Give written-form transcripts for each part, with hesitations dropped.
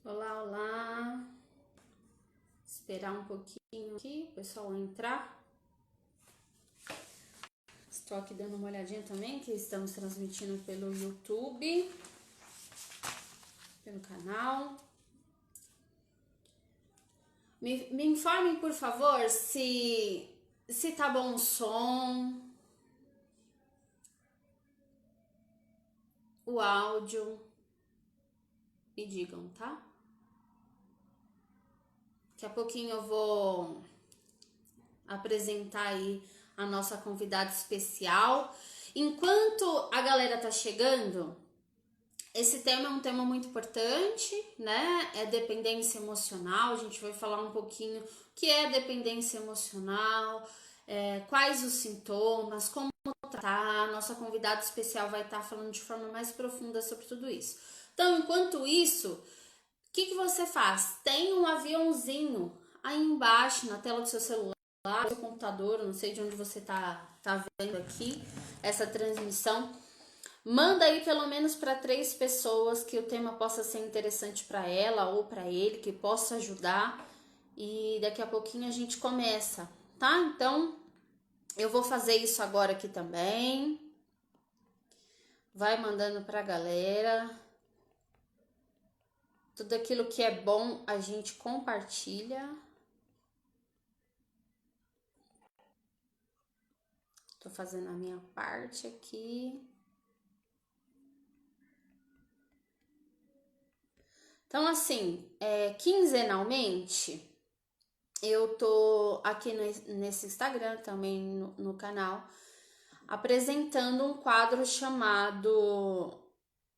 Olá, olá. Esperar um pouquinho aqui, o pessoal entrar. Estou aqui dando uma olhadinha também, que estamos transmitindo pelo YouTube, pelo canal. Me informem, por favor, se tá bom o som, o áudio. Me digam, tá? Daqui a pouquinho eu vou apresentar aí a nossa convidada especial. Enquanto a galera tá chegando, esse tema é um tema muito importante, né? É dependência emocional. A gente vai falar um pouquinho o que é dependência emocional, quais os sintomas, como tratar. Nossa convidada especial vai estar falando de forma mais profunda sobre tudo isso. Então, enquanto isso, o que você faz? Tem um aviãozinho aí embaixo na tela do seu celular, do seu computador, não sei de onde você tá vendo aqui essa transmissão. Manda aí pelo menos para 3 pessoas que o tema possa ser interessante para ela ou para ele, que possa ajudar. E daqui a pouquinho a gente começa, tá? Então, eu vou fazer isso agora aqui também. Vai mandando pra galera. Tudo aquilo que é bom a gente compartilha. Tô fazendo a minha parte aqui. Então, assim, quinzenalmente, eu tô aqui nesse Instagram, também no canal, apresentando um quadro chamado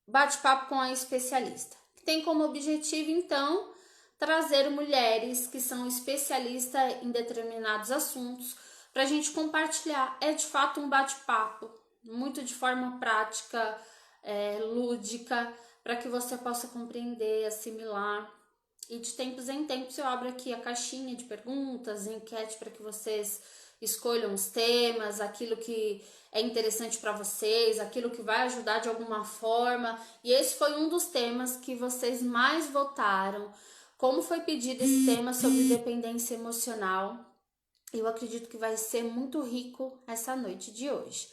Bate-Papo com a Especialista, que tem como objetivo, então, trazer mulheres que são especialistas em determinados assuntos para a gente compartilhar. É de fato um bate-papo, muito de forma prática, lúdica, para que você possa compreender, assimilar. E de tempos em tempos eu abro aqui a caixinha de perguntas, enquete para que vocês escolham os temas, aquilo que é interessante para vocês, aquilo que vai ajudar de alguma forma. E esse foi um dos temas que vocês mais votaram. Como foi pedido esse tema sobre dependência emocional, eu acredito que vai ser muito rico essa noite de hoje.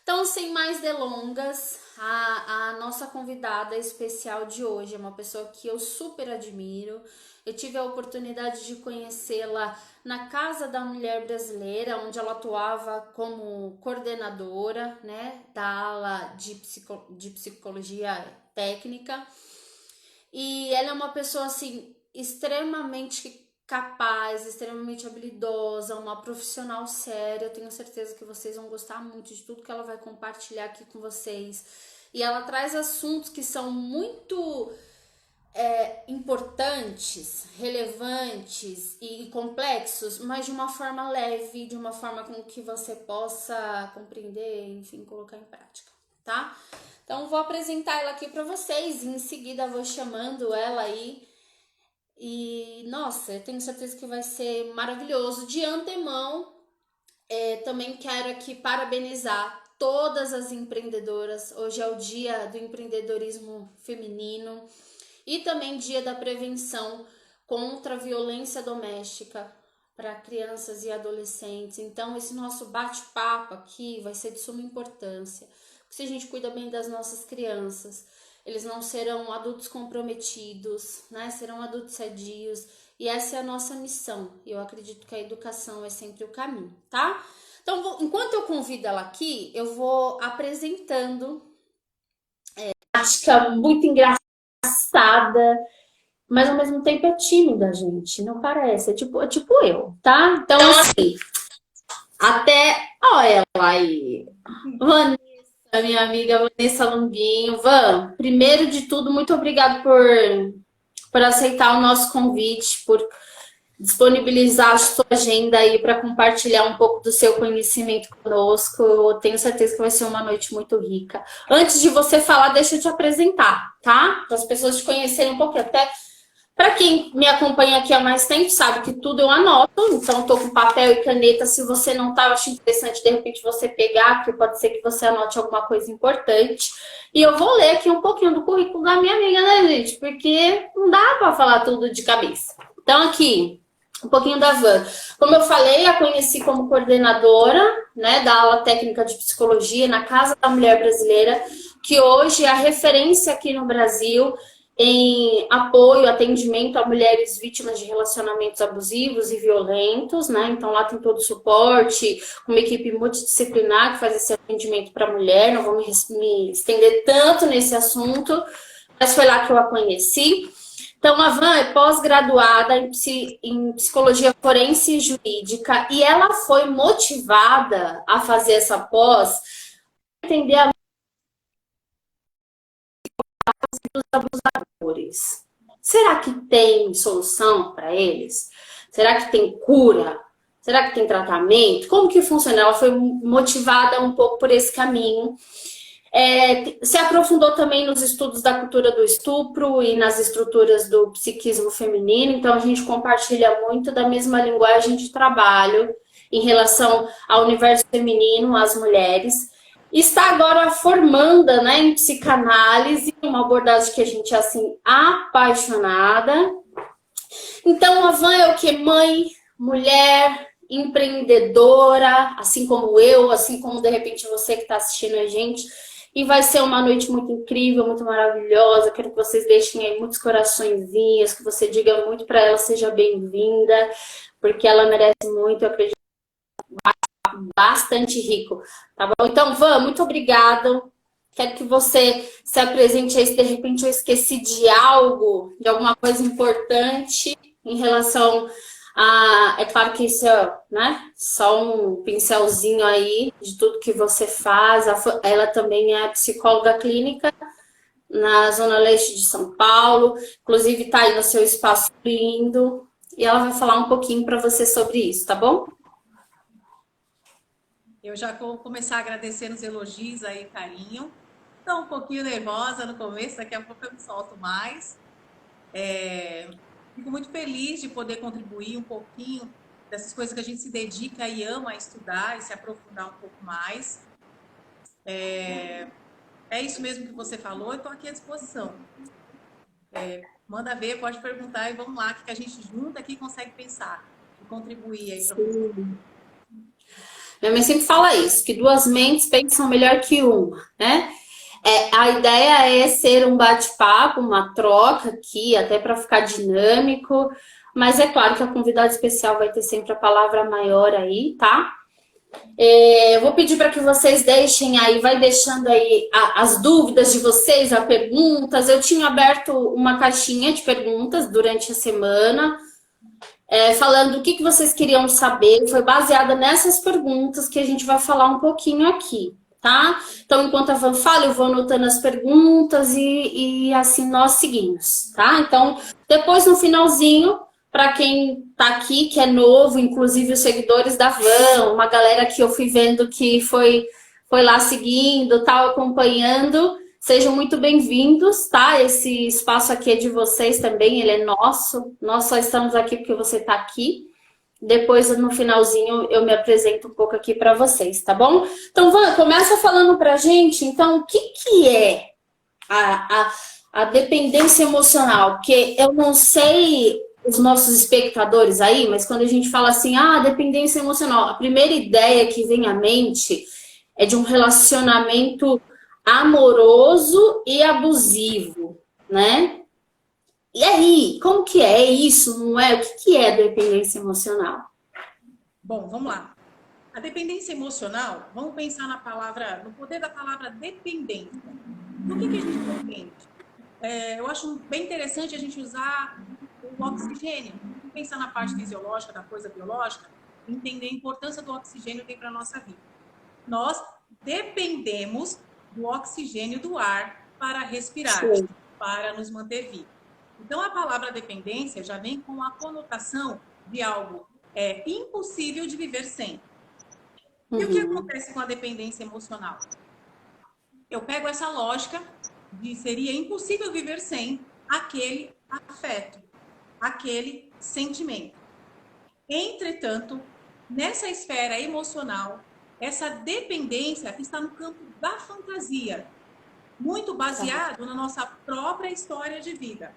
Então, sem mais delongas, a nossa convidada especial de hoje é uma pessoa que eu super admiro. Eu tive a oportunidade de conhecê-la na Casa da Mulher Brasileira, onde ela atuava como coordenadora, né, da ala de psicologia técnica. E ela é uma pessoa, assim, extremamente capaz, extremamente habilidosa, uma profissional séria. Eu tenho certeza que vocês vão gostar muito de tudo que ela vai compartilhar aqui com vocês. E ela traz assuntos que são muito importantes, relevantes e complexos, mas de uma forma leve, de uma forma com que você possa compreender, enfim, colocar em prática, tá? Então, vou apresentar ela aqui para vocês e em seguida vou chamando ela aí. E, nossa, eu tenho certeza que vai ser maravilhoso. De antemão, também quero aqui parabenizar todas as empreendedoras. Hoje é o dia do empreendedorismo feminino e também dia da prevenção contra a violência doméstica para crianças e adolescentes. Então, esse nosso bate-papo aqui vai ser de suma importância. Porque se a gente cuida bem das nossas crianças, eles não serão adultos comprometidos, né? Serão adultos sadios. E essa é a nossa missão. Eu acredito que a educação é sempre o caminho, tá? Então, enquanto eu convido ela aqui, eu vou apresentando. Acho que é muito engraçada, mas ao mesmo tempo é tímida, gente. Não parece. É tipo eu, tá? Então, assim, até. Olha ela aí. Vanessa, minha amiga Vanessa Longuinho. Van, primeiro de tudo, muito obrigada por aceitar o nosso convite, por disponibilizar a sua agenda aí para compartilhar um pouco do seu conhecimento conosco. Eu tenho certeza que vai ser uma noite muito rica. Antes de você falar, deixa eu te apresentar, tá? Para as pessoas te conhecerem um pouco, até Para quem me acompanha aqui há mais tempo, sabe que tudo eu anoto, então estou com papel e caneta. Se você não tá, eu acho interessante de repente você pegar, porque pode ser que você anote alguma coisa importante. E eu vou ler aqui um pouquinho do currículo da minha amiga, né, gente? Porque não dá para falar tudo de cabeça. Então, aqui, um pouquinho da Van. Como eu falei, a conheci como coordenadora, né, da aula técnica de psicologia na Casa da Mulher Brasileira, que hoje é a referência aqui no Brasil em apoio, atendimento a mulheres vítimas de relacionamentos abusivos e violentos, né? Então lá tem todo o suporte, uma equipe multidisciplinar que faz esse atendimento para a mulher. Não vou me estender tanto nesse assunto, mas foi lá que eu a conheci. Então, a Van é pós-graduada em psicologia forense e jurídica e ela foi motivada a fazer essa pós, entender a dos abusadores. Será que tem solução para eles? Será que tem cura? Será que tem tratamento? Como que funciona? Ela foi motivada um pouco por esse caminho. Se aprofundou também nos estudos da cultura do estupro e nas estruturas do psiquismo feminino. Então, a gente compartilha muito da mesma linguagem de trabalho em relação ao universo feminino, às mulheres. Está agora formanda, né, em psicanálise, uma abordagem que a gente é assim apaixonada. Então a Van é o que? Mãe, mulher, empreendedora, assim como eu, assim como de repente você que está assistindo a gente. E vai ser uma noite muito incrível, muito maravilhosa. Quero que vocês deixem aí muitos coraçõezinhos, que você diga muito para ela, seja bem-vinda, porque ela merece muito, eu acredito bastante rico, tá bom? Então, Van, muito obrigada. Quero que você se apresente aí, se de repente eu esqueci de algo, de alguma coisa importante em relação a... É claro que isso é, né, só um pincelzinho aí de tudo que você faz. Ela também é psicóloga clínica na Zona Leste de São Paulo. Inclusive, tá aí no seu espaço lindo. E ela vai falar um pouquinho para você sobre isso, tá bom? Eu já vou começar agradecendo os elogios aí, carinho. Estou um pouquinho nervosa no começo, daqui a pouco eu me solto mais. Fico muito feliz de poder contribuir um pouquinho dessas coisas que a gente se dedica e ama a estudar e se aprofundar um pouco mais. É isso mesmo que você falou, eu estou aqui à disposição. Manda ver, pode perguntar e vamos lá, que a gente junta aqui consegue pensar e contribuir aí para você. Minha mãe sempre fala isso, que duas mentes pensam melhor que uma, né? A ideia é ser um bate-papo, uma troca aqui, até para ficar dinâmico, mas é claro que a convidada especial vai ter sempre a palavra maior aí, tá? Eu vou pedir para que vocês deixem aí, vai deixando aí as dúvidas de vocês, as perguntas. Eu tinha aberto uma caixinha de perguntas durante a semana, falando o que vocês queriam saber. Foi baseada nessas perguntas que a gente vai falar um pouquinho aqui, tá? Então, enquanto a Van fala, eu vou anotando as perguntas e assim nós seguimos, tá? Então, depois no finalzinho, para quem tá aqui, que é novo, inclusive os seguidores da Van, uma galera que eu fui vendo que foi lá seguindo, tal, acompanhando. Sejam muito bem-vindos, tá? Esse espaço aqui é de vocês também, ele é nosso. Nós só estamos aqui porque você está aqui. Depois, no finalzinho, eu me apresento um pouco aqui para vocês, tá bom? Então, Van, começa falando pra gente, então, o que é a dependência emocional? Porque eu não sei os nossos espectadores aí, mas quando a gente fala assim, dependência emocional, a primeira ideia que vem à mente é de um relacionamento amoroso e abusivo, né? E aí, como que é isso? Não é? O que é dependência emocional? Bom, vamos lá. A dependência emocional, vamos pensar na palavra, no poder da palavra dependência. Do que a gente depende? Eu acho bem interessante a gente usar o oxigênio. Pensar na parte fisiológica da coisa biológica, entender a importância do oxigênio tem para a nossa vida. Nós dependemos do oxigênio do ar para respirar, Sim. para nos manter vivos. Então, a palavra dependência já vem com a conotação de algo impossível de viver sem. E o que acontece com a dependência emocional? Eu pego essa lógica de seria impossível viver sem aquele afeto. aquele sentimento. Entretanto, nessa esfera emocional, essa dependência está no campo da fantasia, muito baseado na nossa própria história de vida.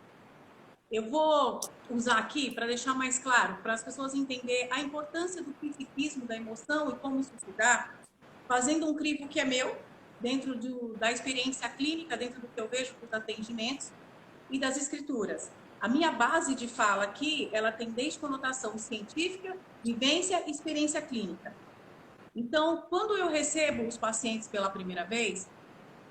Eu vou usar aqui para deixar mais claro, para as pessoas entenderem a importância do psiquismo da emoção e como isso se dá, fazendo um crivo que é meu, dentro da experiência clínica, dentro do que eu vejo dos atendimentos e das escrituras. A minha base de fala aqui, ela tem desde conotação científica, vivência e experiência clínica. Então, quando eu recebo os pacientes pela primeira vez,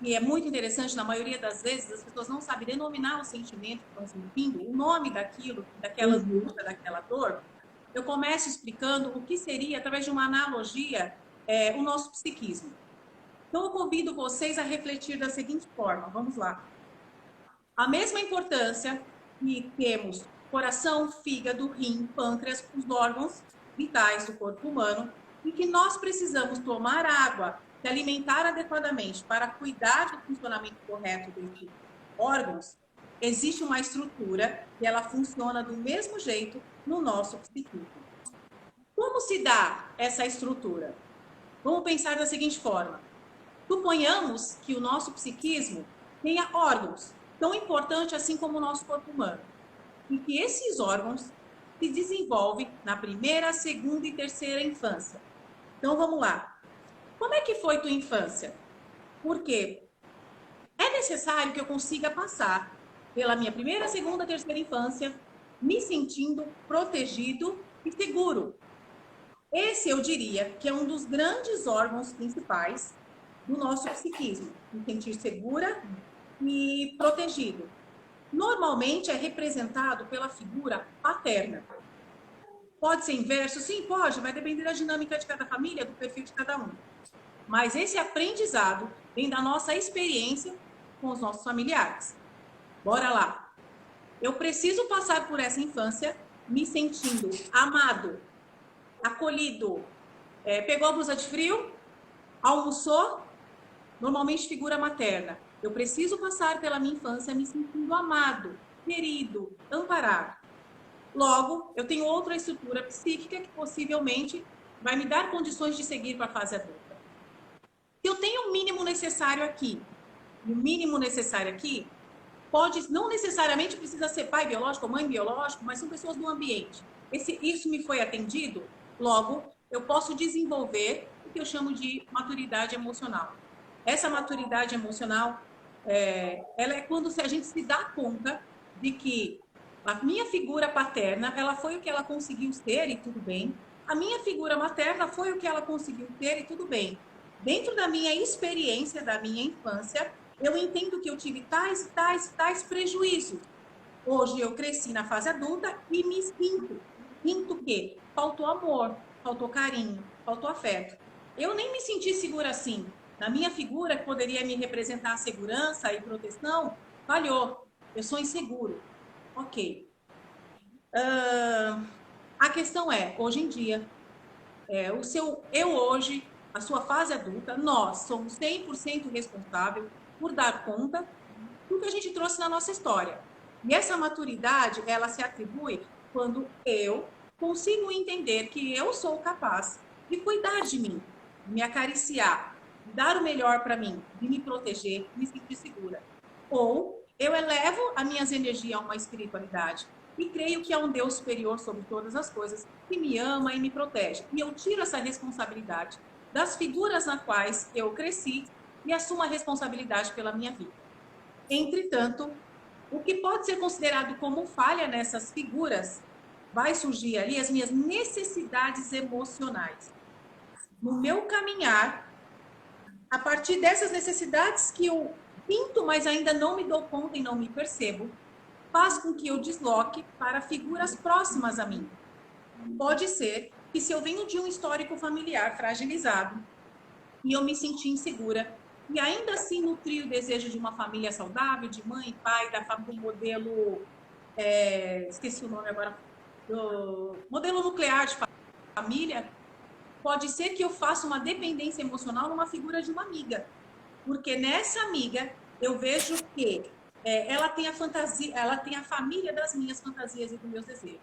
e é muito interessante, na maioria das vezes, as pessoas não sabem denominar o sentimento que estão sentindo, o nome daquilo, daquela angústia, daquela dor. Eu começo explicando o que seria, através de uma analogia, o nosso psiquismo. Então, eu convido vocês a refletir da seguinte forma. Vamos lá. A mesma importância que temos coração, fígado, rim, pâncreas, os órgãos vitais do corpo humano, e que nós precisamos tomar água, se alimentar adequadamente para cuidar do funcionamento correto desses órgãos, existe uma estrutura e ela funciona do mesmo jeito no nosso psiquismo. Como se dá essa estrutura? Vamos pensar da seguinte forma. Suponhamos que o nosso psiquismo tenha órgãos tão importantes assim como o nosso corpo humano, e que esses órgãos se desenvolvem na primeira, segunda e terceira infância. Então, vamos lá. Como é que foi tua infância? Porque é necessário que eu consiga passar pela minha primeira, segunda, terceira infância, me sentindo protegido e seguro. Esse, eu diria, que é um dos grandes órgãos principais do nosso psiquismo, me sentir segura e protegido. Normalmente é representado pela figura paterna. Pode ser inverso? Sim, pode, vai depender da dinâmica de cada família, do perfil de cada um. Mas esse aprendizado vem da nossa experiência com os nossos familiares. Bora lá. Eu preciso passar por essa infância me sentindo amado, acolhido. Pegou a blusa de frio? Almoçou? Normalmente figura materna. Eu preciso passar pela minha infância me sentindo amado, querido, amparado. Logo, eu tenho outra estrutura psíquica que possivelmente vai me dar condições de seguir para a fase adulta. Se eu tenho o mínimo necessário aqui, e o mínimo necessário aqui, não necessariamente precisa ser pai biológico ou mãe biológico, mas são pessoas do ambiente. Isso me foi atendido, logo, eu posso desenvolver o que eu chamo de maturidade emocional. Essa maturidade emocional, ela é quando a gente se dá conta de que a minha figura paterna, ela foi o que ela conseguiu ser e tudo bem. A minha figura materna foi o que ela conseguiu ter e tudo bem. Dentro da minha experiência, da minha infância, eu entendo que eu tive tais prejuízos. Hoje eu cresci na fase adulta e me sinto que faltou amor, faltou carinho, faltou afeto. Eu nem me senti segura assim. Na minha figura, que poderia me representar a segurança e proteção, falhou. Eu sou inseguro. Ok. A questão é, hoje em dia, hoje, a sua fase adulta, nós somos 100% responsáveis por dar conta do que a gente trouxe na nossa história. E essa maturidade, ela se atribui quando eu consigo entender que eu sou capaz de cuidar de mim, de me acariciar, de dar o melhor para mim, de me proteger, de me sentir segura. Ou eu elevo as minhas energias a uma espiritualidade e creio que há um Deus superior sobre todas as coisas que me ama e me protege. E eu tiro essa responsabilidade das figuras nas quais eu cresci e assumo a responsabilidade pela minha vida. Entretanto, o que pode ser considerado como falha nessas figuras vai surgir ali as minhas necessidades emocionais. No meu caminhar, a partir dessas necessidades que eu sinto, mas ainda não me dou conta e não me percebo, faz com que eu desloque para figuras próximas a mim. Pode ser que se eu venho de um histórico familiar fragilizado e eu me senti insegura e ainda assim nutri o desejo de uma família saudável, de mãe e pai, do modelo, esqueci o nome agora, do modelo nuclear de família, pode ser que eu faça uma dependência emocional numa figura de uma amiga. Porque nessa amiga eu vejo que ela tem a fantasia, ela tem a família das minhas fantasias e dos meus desejos.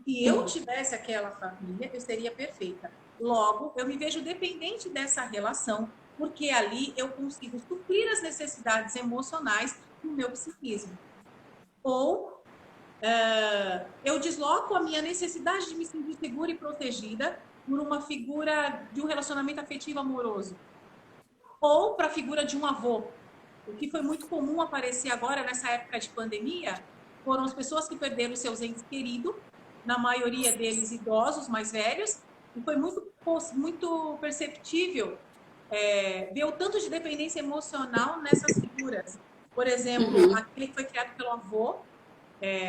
Se eu tivesse aquela família, eu seria perfeita. Logo, eu me vejo dependente dessa relação, porque ali eu consigo suprir as necessidades emocionais do meu psiquismo. Ou eu desloco a minha necessidade de me sentir segura e protegida por uma figura de um relacionamento afetivo amoroso. Ou para a figura de um avô. O que foi muito comum aparecer agora nessa época de pandemia foram as pessoas que perderam seus entes queridos, na maioria deles idosos, mais velhos, e foi muito perceptível ver o tanto de dependência emocional nessas figuras. Por exemplo, Uhum. aquele que foi criado pelo avô,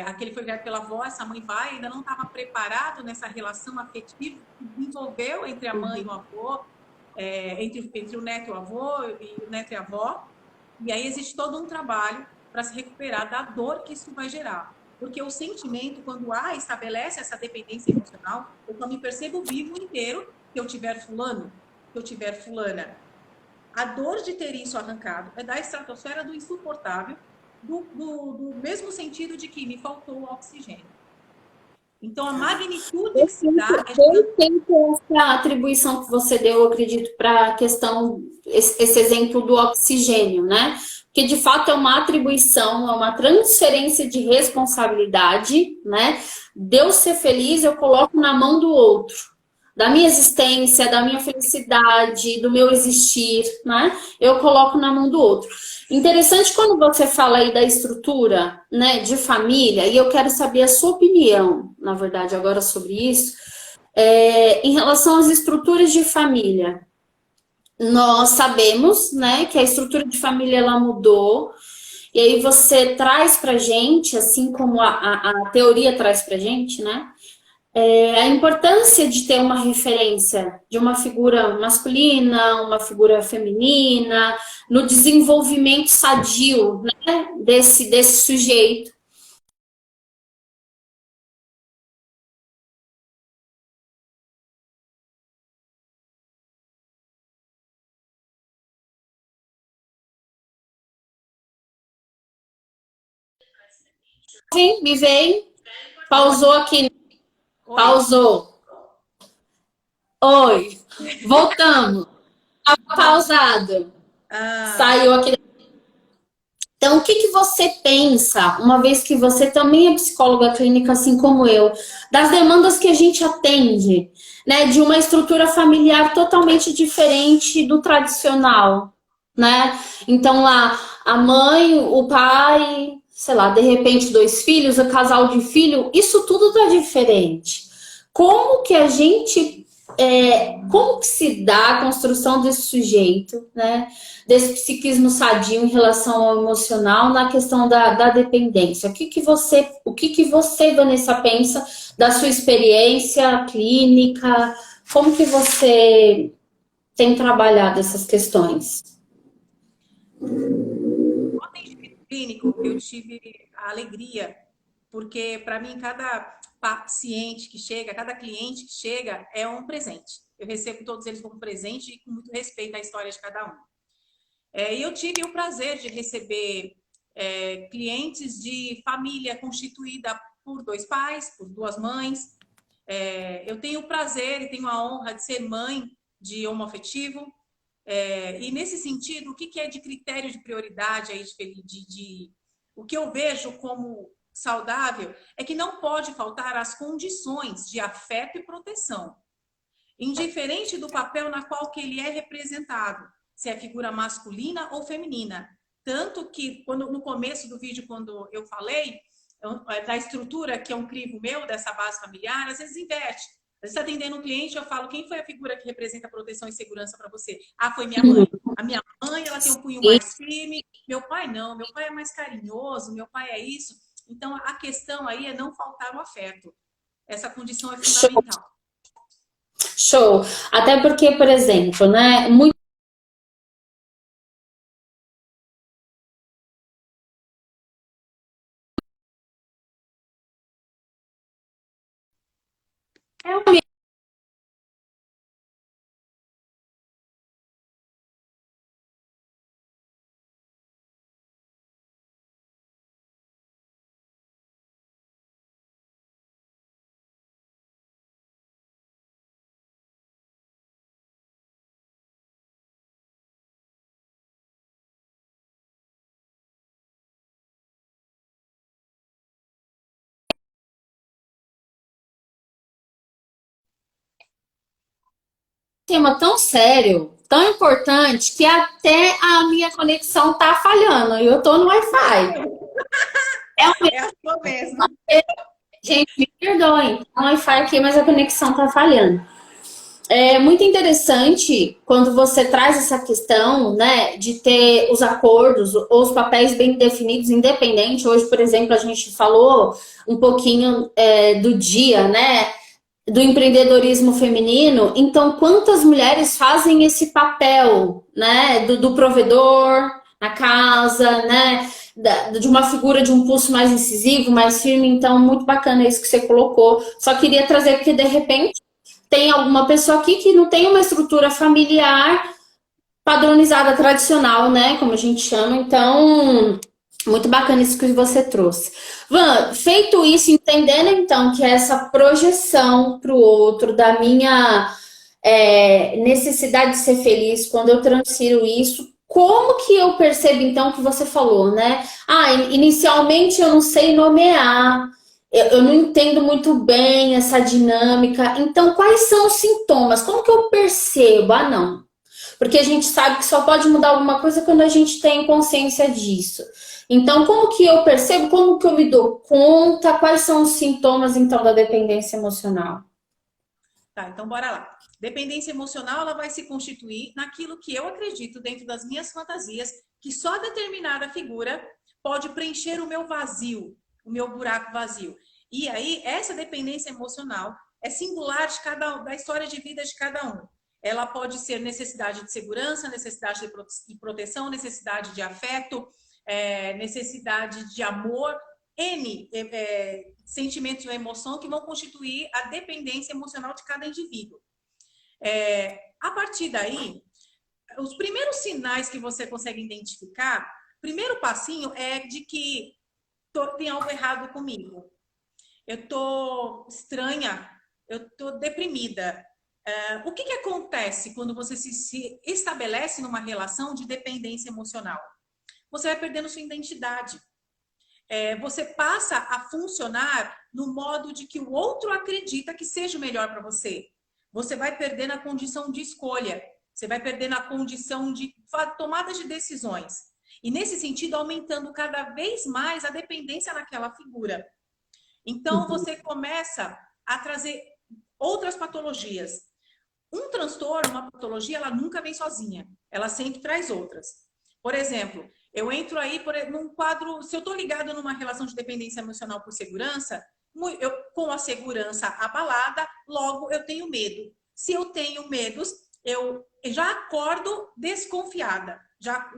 aquele que foi criado pela avó, essa mãe vai, ainda não estava preparado nessa relação afetiva que desenvolveu entre a mãe e o avô, entre o neto e o avô, e o neto e a avó. E aí existe todo um trabalho para se recuperar da dor que isso vai gerar. Porque o sentimento, quando estabelece essa dependência emocional, eu só me percebo vivo inteiro se eu tiver fulano, se eu tiver fulana. A dor de ter isso arrancado é da estratosfera do insuportável, do mesmo sentido de que me faltou o oxigênio. Então, a magnitude que se dá é Perfeito essa atribuição que você deu, eu acredito, para a questão, esse exemplo do oxigênio, né? Que de fato é uma atribuição, é uma transferência de responsabilidade, né? Deus ser feliz, eu coloco na mão do outro, da minha existência, da minha felicidade, do meu existir, né? Eu coloco na mão do outro. Interessante quando você fala aí da estrutura, né, de família, e eu quero saber a sua opinião, na verdade, agora sobre isso, em relação às estruturas de família. Nós sabemos, né, que a estrutura de família ela mudou, e aí você traz pra gente, assim como a teoria traz pra gente, né, a importância de ter uma referência de uma figura masculina, uma figura feminina, no desenvolvimento sadio, né, desse sujeito. Sim, me veio, pausou aqui, Oi. pausou. Oi, voltamos. Pausado. Ah, Saiu aqui. Então, o que que você pensa, uma vez que você também é psicóloga clínica, assim como eu, das demandas que a gente atende, né, de uma estrutura familiar totalmente diferente do tradicional, né? Então, lá, a mãe, o pai, sei lá, de repente, dois filhos, o casal de filho, isso tudo tá diferente. Como que a gente, como que se dá a construção desse sujeito, né? Desse psiquismo sadio em relação ao emocional na questão da dependência. O que que você, Vanessa, pensa da sua experiência clínica? Como que você tem trabalhado essas questões? no atendimento clínico, eu tive a alegria, porque para mim, cada paciente que chega, cada cliente que chega é um presente. Eu recebo todos eles como presente e com muito respeito à história de cada um. E eu tive o prazer de receber clientes de família constituída por dois pais, por duas mães. Eu tenho o prazer e tenho a honra de ser mãe de homoafetivo. E nesse sentido, o que é de critério de prioridade aí o que eu vejo como saudável é que não pode faltar as condições de afeto e proteção, indiferente do papel na qual que ele é representado, se é figura masculina ou feminina. Tanto que no começo do vídeo, quando eu falei da estrutura que é um crivo meu dessa base familiar, às vezes inverte. Você está atendendo um cliente, eu falo, quem foi a figura que representa proteção e segurança para você? Ah, foi minha mãe. A minha mãe, ela tem um punho E mais firme. Meu pai não, meu pai é mais carinhoso, meu pai é isso. Então, a questão aí é não faltar o afeto. Essa condição é show, fundamental. show. Até porque, por exemplo, né, muito tema tão sério, tão importante, que até a minha conexão tá falhando. E eu tô no Wi-Fi. É um É a sua mesmo. Gente, me perdoem. Tá no Wi-Fi aqui, mas a conexão tá falhando. É muito interessante quando você traz essa questão, né, de ter os acordos ou os papéis bem definidos, independente. Hoje, por exemplo, a gente falou um pouquinho do dia, né, do empreendedorismo feminino. Então, quantas mulheres fazem esse papel, né, do provedor na casa, né, de uma figura de um pulso mais incisivo, mais firme. Então, muito bacana isso que você colocou. Só queria trazer porque de repente tem alguma pessoa aqui que não tem uma estrutura familiar padronizada, tradicional, né? Como a gente chama. Então, muito bacana isso que você trouxe. Van, feito isso, entendendo então que essa projeção para o outro, da minha necessidade de ser feliz, quando eu transfiro isso, como que eu percebo então que você falou, né? Ah, inicialmente eu não sei nomear, eu não entendo muito bem essa dinâmica. Então, quais são os sintomas? Como que eu percebo? Ah, não. Porque a gente sabe que só pode mudar alguma coisa quando a gente tem consciência disso. Então, como que eu percebo? Como que eu me dou conta? Quais são os sintomas, então, da dependência emocional? Tá, então bora lá. Dependência emocional, ela vai se constituir naquilo que eu acredito dentro das minhas fantasias, que só determinada figura pode preencher o meu vazio, o meu buraco vazio. E aí, essa dependência emocional é singular de cada da história de vida de cada um. Ela pode ser necessidade de segurança, necessidade de proteção, necessidade de afeto, necessidade de amor, N sentimentos ou emoção que vão constituir a dependência emocional de cada indivíduo. A partir daí, os primeiros sinais que você consegue identificar, primeiro passinho é de que tem algo errado comigo. Eu tô estranha, eu tô deprimida. O que acontece quando você se estabelece numa relação de dependência emocional? Você vai perdendo sua identidade. Você passa a funcionar no modo de que o outro acredita que seja o melhor para você. Você vai perdendo a condição de escolha. Você vai perdendo a condição de tomada de decisões. E nesse sentido, aumentando cada vez mais a dependência naquela figura. Então, você começa a trazer outras patologias. Um transtorno, uma patologia, ela nunca vem sozinha. Ela sempre traz outras. Por exemplo, eu entro aí num quadro, se eu estou ligado numa relação de dependência emocional por segurança, com a segurança abalada, logo eu tenho medo. Se eu tenho medos, eu já acordo desconfiada. Já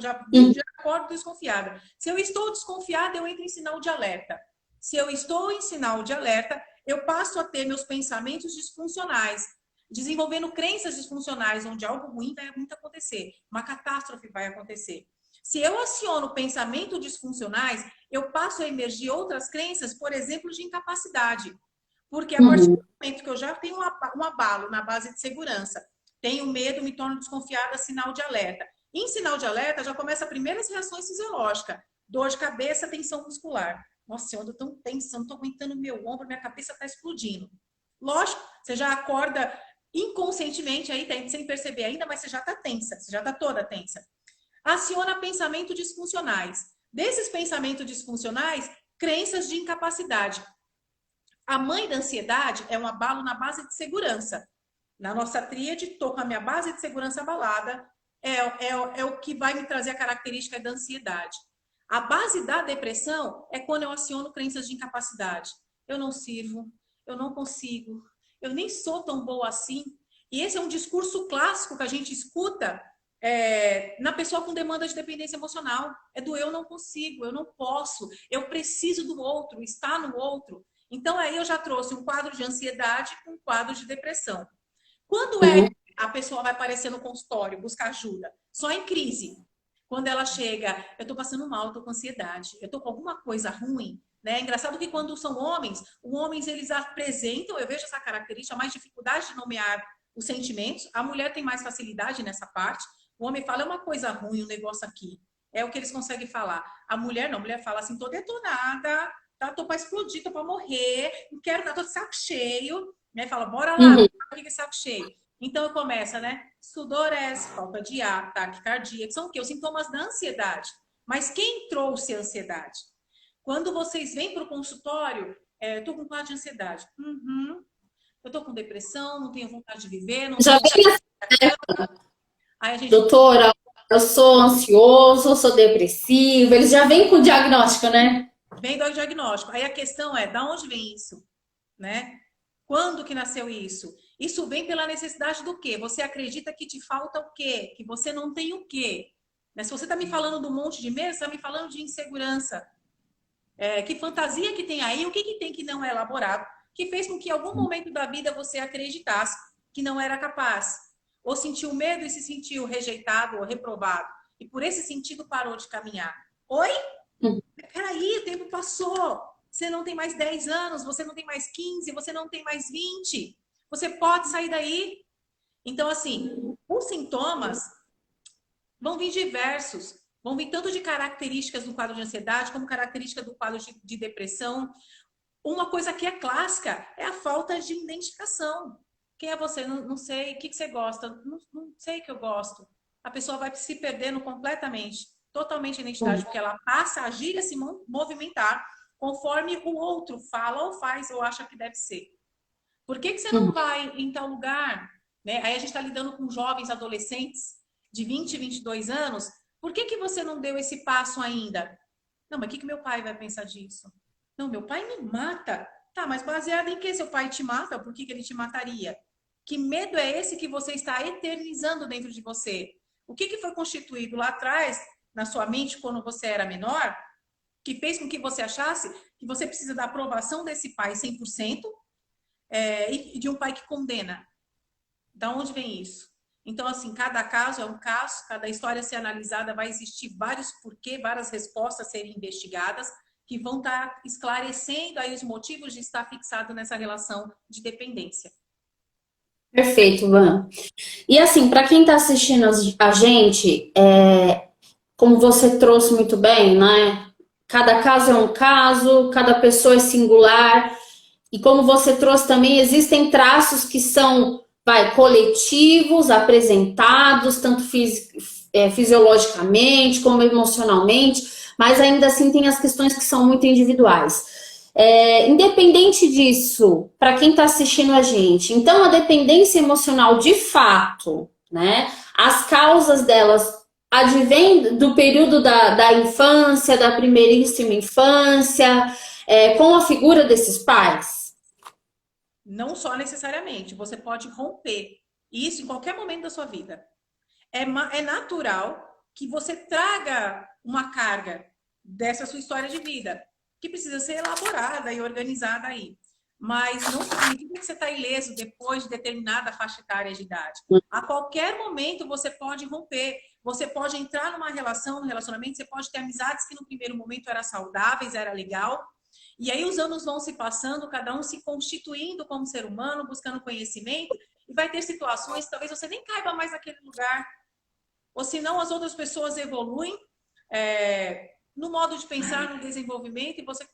acordo desconfiada. Se eu estou desconfiada, eu entro em sinal de alerta. Se eu estou em sinal de alerta, eu passo a ter meus pensamentos disfuncionais, desenvolvendo crenças disfuncionais, onde algo ruim vai muito acontecer, uma catástrofe vai acontecer. Se eu aciono pensamentos disfuncionais, eu passo a emergir outras crenças, por exemplo, de incapacidade. Porque a partir do momento que eu já tenho um abalo na base de segurança, tenho medo, me torno desconfiada, sinal de alerta. Em sinal de alerta, já começa as primeiras reações fisiológicas. Dor de cabeça, tensão muscular. Nossa, eu ando tão tensa, não estou aguentando meu ombro, minha cabeça está explodindo. Lógico, você já acorda inconscientemente aí, sem perceber ainda, mas você já está tensa, você já está toda tensa. Aciona pensamentos disfuncionais. Desses pensamentos disfuncionais, crenças de incapacidade. A mãe da ansiedade é um abalo na base de segurança. Na nossa tríade, estou com a minha base de segurança abalada, é o que vai me trazer a característica da ansiedade. A base da depressão é quando eu aciono crenças de incapacidade. Eu não sirvo, eu não consigo, eu nem sou tão boa assim. E esse é um discurso clássico que a gente escuta na pessoa com demanda de dependência emocional. É do eu não consigo, eu não posso, eu preciso do outro, está no outro. Então aí eu já trouxe um quadro de ansiedade com um quadro de depressão. Quando a pessoa vai aparecer no consultório, buscar ajuda? Só em crise. Quando ela chega, eu tô passando mal, eu tô com ansiedade, eu tô com alguma coisa ruim, né? É engraçado que quando são homens, os homens eles apresentam, eu vejo essa característica, mais dificuldade de nomear os sentimentos. A mulher tem mais facilidade nessa parte. O homem fala, é uma coisa ruim, um negócio aqui. É o que eles conseguem falar. A mulher não, a mulher fala assim, tô detonada, tá? Tô pra explodir, tô pra morrer, não quero, tô de saco cheio. Né? Fala, bora lá, saco cheio. Então começa, né? Sudorese, falta de ar, taquicardia, que são o quê? Os sintomas da ansiedade. Mas quem trouxe a ansiedade? Quando vocês vêm para o consultório, eu tô com quadro de ansiedade. Eu tô com depressão, não tenho vontade de viver, não Já tenho vontade vem de... Aí a gente doutora, eu sou ansioso, eu sou depressivo, eles já vêm com o diagnóstico, né? vem do diagnóstico. Aí a questão é, da onde vem isso? Né? Quando que nasceu isso? Isso vem pela necessidade do quê? Você acredita que te falta o quê? Que você não tem o quê? Né? Se você está me falando do monte de medo, você está me falando de insegurança. Que fantasia que tem aí? O que, que tem que não é elaborado? Que fez com que em algum momento da vida você acreditasse que não era capaz. Ou sentiu medo e se sentiu rejeitado ou reprovado. E por esse sentido parou de caminhar. Oi? Peraí, o tempo passou. Você não tem mais 10 anos, você não tem mais 15, você não tem mais 20. Você pode sair daí. Então, assim, os sintomas vão vir diversos. Vão vir tanto de características do quadro de ansiedade, como características do quadro de depressão. Uma coisa que é clássica é a falta de identificação. Quem é você? Não sei. O que você gosta? Não sei o que eu gosto. A pessoa vai se perdendo completamente, totalmente a identidade, porque ela passa a agir e a se movimentar conforme o outro fala ou faz ou acha que deve ser. Por que você não vai em tal lugar? Né? Aí a gente está lidando com jovens adolescentes de 20, 22 anos. Por que você não deu esse passo ainda? Não, mas o que meu pai vai pensar disso? Não, meu pai me mata. Tá, mas baseado em que seu pai te mata? Por que ele te mataria? Que medo é esse que você está eternizando dentro de você? O que foi constituído lá atrás, na sua mente, quando você era menor, que fez com que você achasse que você precisa da aprovação desse pai 100%, e de um pai que condena? Da onde vem isso? Então, assim, cada caso é um caso, cada história a ser analisada, vai existir vários porquê, várias respostas a serem investigadas, que vão estar esclarecendo aí os motivos de estar fixado nessa relação de dependência. Perfeito, Van. E assim, para quem está assistindo a gente, como você trouxe muito bem, né? Cada caso é um caso, cada pessoa é singular. E como você trouxe também, existem traços que são, coletivos, apresentados, tanto fisiologicamente como emocionalmente, mas ainda assim tem as questões que são muito individuais. Independente disso, para quem está assistindo a gente, então a dependência emocional de fato, né? As causas delas advêm do período da infância, da primeiríssima infância, com a figura desses pais? Não só necessariamente, você pode romper isso em qualquer momento da sua vida. É natural que você traga uma carga dessa sua história de vida, que precisa ser elaborada e organizada aí. Mas não significa que você está ileso depois de determinada faixa etária de idade. A qualquer momento você pode romper, você pode entrar numa relação, num relacionamento, você pode ter amizades que no primeiro momento eram saudáveis, era legal, e aí os anos vão se passando, cada um se constituindo como ser humano, buscando conhecimento, e vai ter situações que talvez você nem caiba mais naquele lugar, ou senão as outras pessoas evoluem no modo de pensar, no desenvolvimento, e você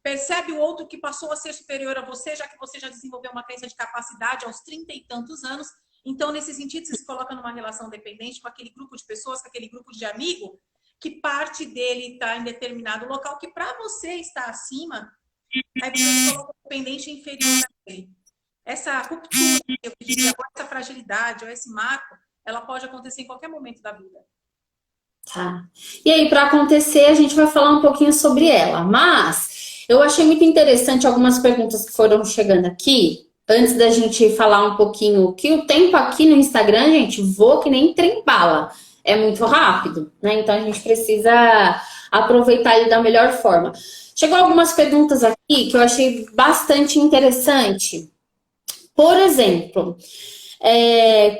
percebe o outro que passou a ser superior a você, já que você já desenvolveu uma crença de capacidade aos 30 e tantos anos. Então, nesse sentido, você se coloca numa relação dependente com aquele grupo de pessoas, com aquele grupo de amigo, que parte dele está em determinado local, que para você está acima, aí você se coloca dependente inferior a ele. Essa ruptura, eu diria, ou essa fragilidade, ou esse marco, ela pode acontecer em qualquer momento da vida. Tá. E aí, para acontecer, a gente vai falar um pouquinho sobre ela. Mas eu achei muito interessante algumas perguntas que foram chegando aqui. Antes da gente falar um pouquinho, que o tempo aqui no Instagram, gente, voa que nem trem-bala. É muito rápido, né? Então a gente precisa aproveitar ele da melhor forma. Chegou algumas perguntas aqui que eu achei bastante interessante. Por exemplo,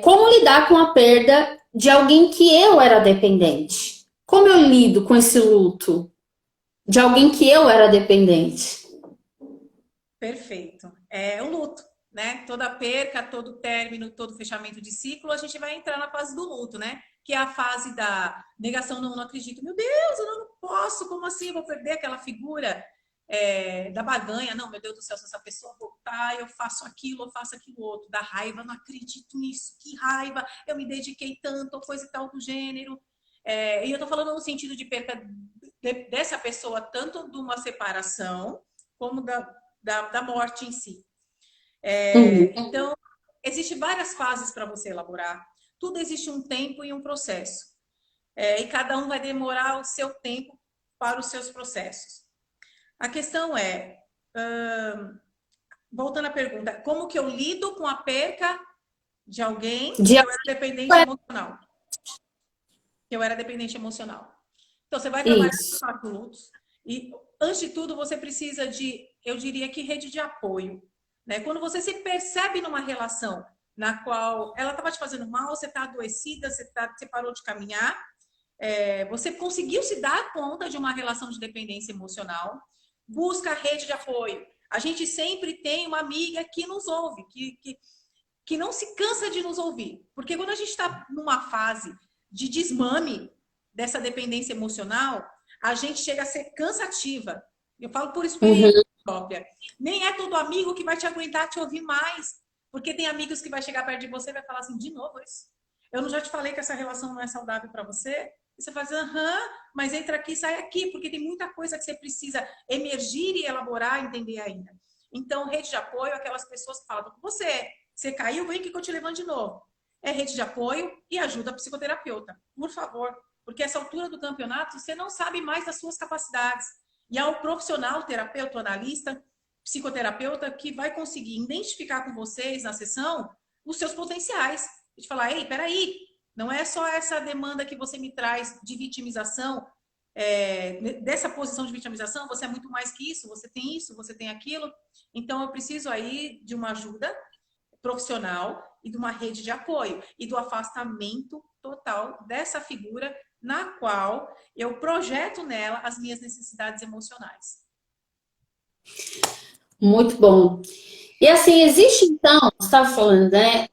como lidar com a perda de alguém que eu era dependente? Como eu lido com esse luto de alguém que eu era dependente? Perfeito. É um luto, né? Toda perca, todo término, todo fechamento de ciclo, a gente vai entrar na fase do luto, né? Que é a fase da negação, não acredito. Meu Deus, eu não posso, como assim? Eu vou perder aquela figura da barganha. Não, meu Deus do céu, se essa pessoa voltar, eu faço aquilo outro. Da raiva, não acredito nisso, que raiva, eu me dediquei tanto, ou coisa e tal do gênero. E eu tô falando no sentido de perca dessa pessoa, tanto de uma separação, como da morte em si. Então, existem várias fases para você elaborar. Tudo existe um tempo e um processo. E cada um vai demorar o seu tempo para os seus processos. A questão voltando à pergunta, como que eu lido com a perca de alguém que eu era dependente emocional? Então, você vai trabalhar com 4 lutos. E, antes de tudo, você precisa de, eu diria que rede de apoio. Né? Quando você se percebe numa relação na qual ela estava te fazendo mal, você está adoecida, você parou de caminhar, você conseguiu se dar conta de uma relação de dependência emocional, busca a rede de apoio. A gente sempre tem uma amiga que nos ouve, que não se cansa de nos ouvir. Porque quando a gente está numa fase de desmame dessa dependência emocional, a gente chega a ser cansativa. Eu falo por experiência própria. Nem é todo amigo que vai te aguentar te ouvir mais. Porque tem amigos que vai chegar perto de você e vai falar assim, de novo isso. Eu não já te falei que essa relação não é saudável para você? E você faz, mas entra aqui, sai aqui, porque tem muita coisa que você precisa emergir e elaborar, entender ainda. Então, rede de apoio, aquelas pessoas que falam com você, você caiu, vem aqui que eu te levanto de novo. É rede de apoio e ajuda psicoterapeuta, por favor. Porque essa altura do campeonato, você não sabe mais das suas capacidades. E é o profissional, terapeuta, analista, psicoterapeuta, que vai conseguir identificar com vocês na sessão os seus potenciais. E te falar, ei, peraí, não é só essa demanda que você me traz de vitimização, dessa posição de vitimização, você é muito mais que isso, você tem aquilo. Então, eu preciso aí de uma ajuda profissional e de uma rede de apoio e do afastamento total dessa figura na qual eu projeto nela as minhas necessidades emocionais. Muito bom. E assim, existe então, você estava falando, né?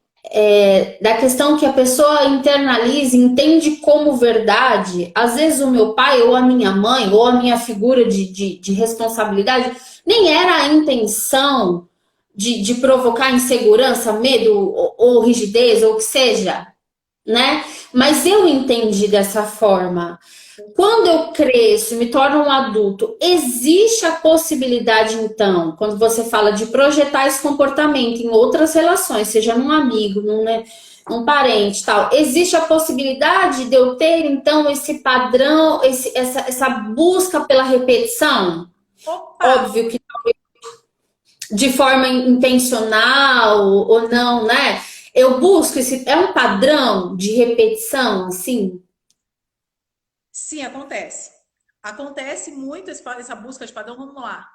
Da questão que a pessoa internaliza, entende como verdade. Às vezes o meu pai, ou a minha mãe, ou a minha figura de responsabilidade, nem era a intenção de provocar insegurança, medo, ou rigidez, ou o que seja, né? Mas eu entendi dessa forma. Quando eu cresço, me torno um adulto, existe a possibilidade, então, quando você fala de projetar esse comportamento em outras relações, seja num amigo, num parente, tal, existe a possibilidade de eu ter, então, esse padrão, essa busca pela repetição? Opa! Óbvio que de forma intencional ou não, né? Eu busco é um padrão de repetição, assim? Sim, acontece. Acontece muito essa busca de padrão. Vamos lá.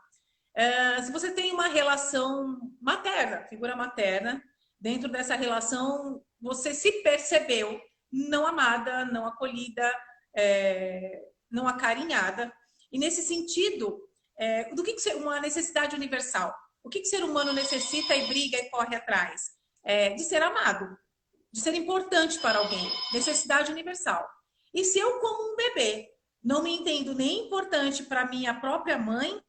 Se você tem uma relação materna, figura materna, dentro dessa relação você se percebeu não amada, não acolhida, não acarinhada. E nesse sentido, do que uma necessidade universal? O que o ser humano necessita e briga e corre atrás? De ser amado, de ser importante para alguém. Necessidade universal. E se eu, como um bebê, não me entendo nem importante para minha própria mãe,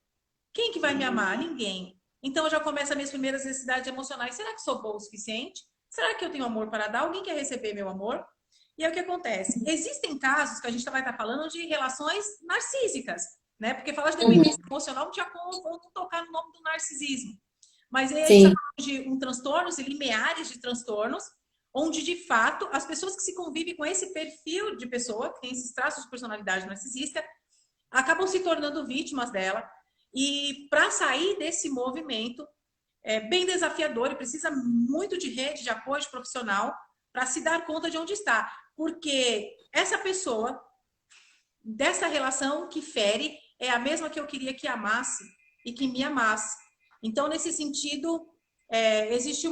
quem que vai me amar? Ninguém. Então, eu já começo as minhas primeiras necessidades emocionais. Será que sou boa o suficiente? Será que eu tenho amor para dar? Alguém quer receber meu amor? E é o que acontece. Existem casos que a gente vai estar falando de relações narcísicas, né? Porque falar de dependência emocional não tinha como tocar no nome do narcisismo. Mas aí a gente está falando de um transtorno, de limiares de transtornos, onde, de fato, as pessoas que se convivem com esse perfil de pessoa, que tem esses traços de personalidade narcisista, acabam se tornando vítimas dela. E para sair desse movimento, é bem desafiador e precisa muito de rede de apoio profissional para se dar conta de onde está. Porque essa pessoa, dessa relação que fere, é a mesma que eu queria que amasse e que me amasse. Então, nesse sentido, existe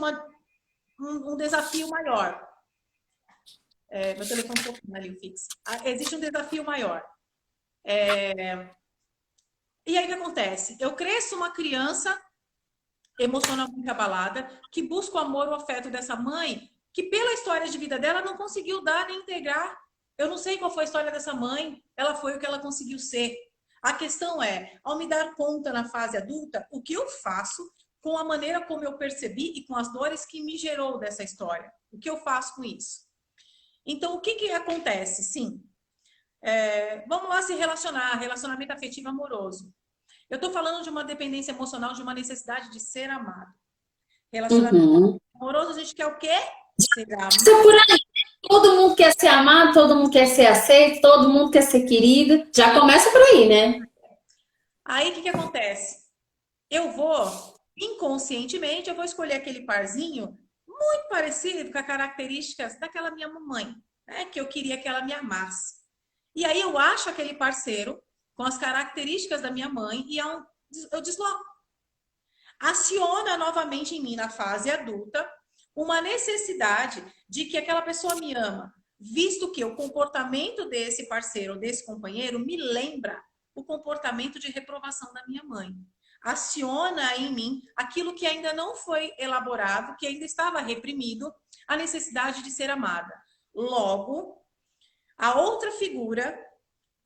um desafio maior. Meu telefone um pouquinho ali, o fixo. Existe um desafio maior. E aí o que acontece? Eu cresço uma criança emocionalmente abalada, que busca o amor, o afeto dessa mãe, que pela história de vida dela não conseguiu dar nem integrar. Eu não sei qual foi a história dessa mãe, ela foi o que ela conseguiu ser. A questão é, ao me dar conta na fase adulta, o que eu faço com a maneira como eu percebi e com as dores que me gerou dessa história? O que eu faço com isso? Então, o que que acontece? Sim, vamos lá se relacionar, relacionamento afetivo amoroso. Eu estou falando de uma dependência emocional, de uma necessidade de ser amado. Relacionamento Uhum. amoroso, a gente quer o quê? Ser Isso é amado. por aí. Todo mundo quer ser amado, todo mundo quer ser aceito, todo mundo quer ser querido. Já começa por aí, né? Aí, o que que acontece? Eu vou, inconscientemente, eu vou escolher aquele parzinho muito parecido com as características daquela minha mamãe, né? Que eu queria que ela me amasse. E aí eu acho aquele parceiro com as características da minha mãe e eu desloco. Aciona novamente em mim, na fase adulta, uma necessidade de que aquela pessoa me ama, visto que o comportamento desse parceiro, desse companheiro, me lembra o comportamento de reprovação da minha mãe. Aciona em mim aquilo que ainda não foi elaborado, que ainda estava reprimido, a necessidade de ser amada. Logo, a outra figura,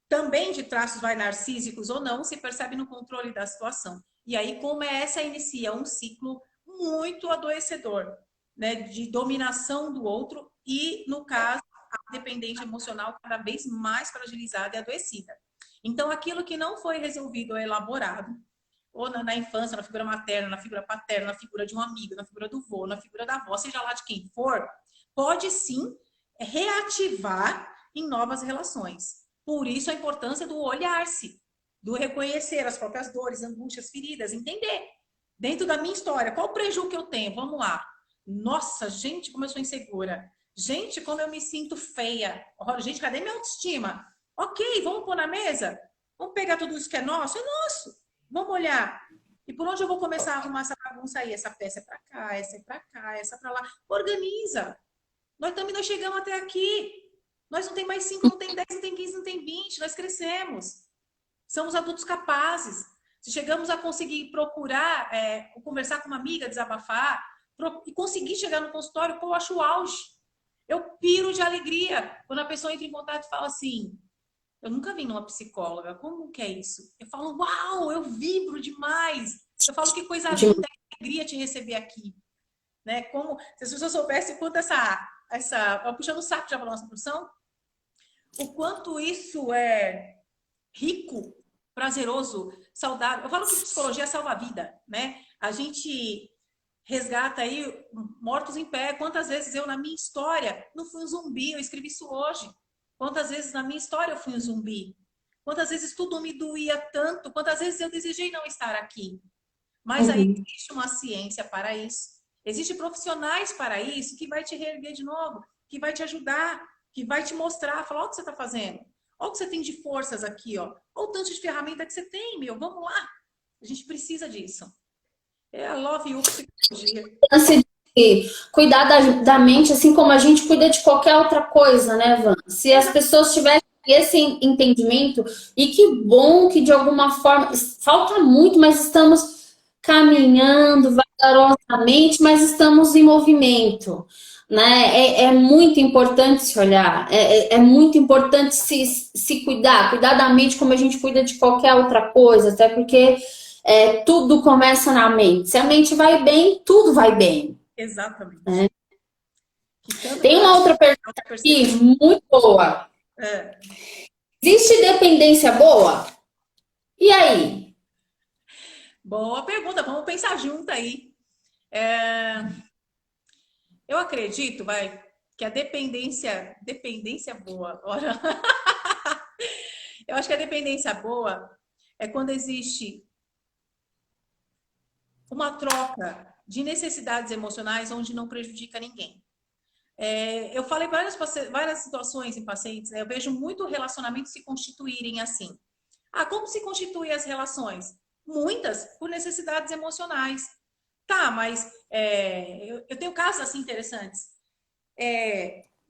também de traços vai narcísicos ou não, se percebe no controle da situação. E aí começa a iniciar um ciclo muito adoecedor, né, de dominação do outro e, no caso, a dependência emocional cada vez mais fragilizada e adoecida. Então, aquilo que não foi resolvido ou elaborado, ou na infância, na figura materna, na figura paterna, na figura de um amigo, na figura do vô, na figura da avó, seja lá de quem for, pode sim reativar em novas relações. Por isso a importância do olhar-se, do reconhecer as próprias dores, angústias, feridas, entender. Dentro da minha história, qual o prejuízo que eu tenho? Vamos lá. Nossa, gente, como eu sou insegura. Gente, como eu me sinto feia. Gente, cadê minha autoestima? Ok, vamos pôr na mesa? Vamos pegar tudo isso que é nosso? É nosso. Vamos olhar. E por onde eu vou começar a arrumar essa bagunça aí? Essa peça é para cá, essa é para cá, essa é para lá. Organiza. Nós também não chegamos até aqui. Nós não tem mais 5, não tem 10, não tem 15, não tem 20. Nós crescemos. Somos adultos capazes. Se chegamos a conseguir procurar, conversar com uma amiga, desabafar, e conseguir chegar no consultório, pô, eu acho o auge. Eu piro de alegria quando a pessoa entra em contato e fala assim: eu nunca vim numa psicóloga, como que é isso? Eu falo, uau, eu vibro demais. Eu falo, que coisa linda, que alegria te receber aqui. Né? Como se as pessoas soubessem quanto puxando o saco já para nossa profissão, o quanto isso é rico, prazeroso, saudável. Eu falo que psicologia é salva-vida, né? A gente resgata aí mortos em pé. Quantas vezes eu, na minha história, não fui um zumbi? Eu escrevi isso hoje. Quantas vezes na minha história eu fui um zumbi? Quantas vezes tudo me doía tanto? Quantas vezes eu desejei não estar aqui? Mas aí existe uma ciência para isso. Existem profissionais para isso, que vai te reerguer de novo, que vai te ajudar, que vai te mostrar, falar, olha o que você está fazendo. Olha o que você tem de forças aqui, ó. Olha o tanto de ferramenta que você tem, meu. Vamos lá. A gente precisa disso. É a Love You Psicologia. Cuidar da mente, assim como a gente cuida de qualquer outra coisa, né, Van? Se as pessoas tivessem esse entendimento, e que bom que de alguma forma, falta muito, mas estamos caminhando vagarosamente, mas estamos em movimento, né? É muito importante se olhar, é muito importante se cuidar da mente como a gente cuida de qualquer outra coisa, até porque tudo começa na mente. Se a mente vai bem, tudo vai bem. Exatamente. Tem uma outra pergunta aqui, muito boa. Existe dependência boa? E aí? Boa pergunta, vamos pensar junto aí. Eu acredito, que a dependência boa, ora. Eu acho que a dependência boa é quando existe uma troca de necessidades emocionais onde não prejudica ninguém. Eu falei várias situações em pacientes, né? Eu vejo muito relacionamento se constituírem assim. Como se constituem as relações? Muitas por necessidades emocionais. Tá, mas eu tenho casos assim interessantes.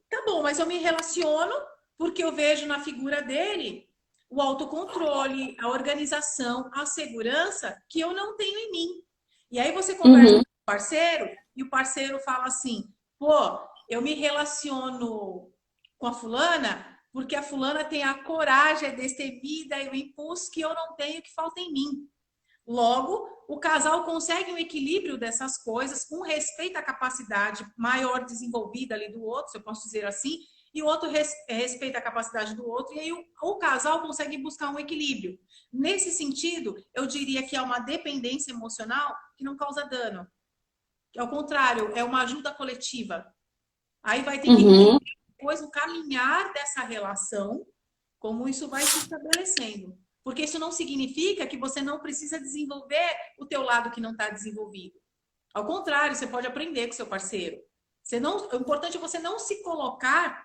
Tá bom, mas eu me relaciono porque eu vejo na figura dele o autocontrole, a organização, a segurança que eu não tenho em mim. E aí você conversa com o parceiro e o parceiro fala assim, pô, eu me relaciono com a fulana porque a fulana tem a coragem, a destemida e o impulso que eu não tenho, que falta em mim. Logo, o casal consegue um equilíbrio dessas coisas, um respeita a capacidade maior desenvolvida ali do outro, se eu posso dizer assim, e o outro respeita a capacidade do outro, e aí o casal consegue buscar um equilíbrio. Nesse sentido, eu diria que é uma dependência emocional que não causa dano. Ao contrário, é uma ajuda coletiva. Aí vai ter que Uhum. entender depois o caminhar dessa relação, como isso vai se estabelecendo. Porque isso não significa que você não precisa desenvolver o teu lado que não está desenvolvido. Ao contrário, você pode aprender com seu parceiro. Você não, o importante é você não se colocar,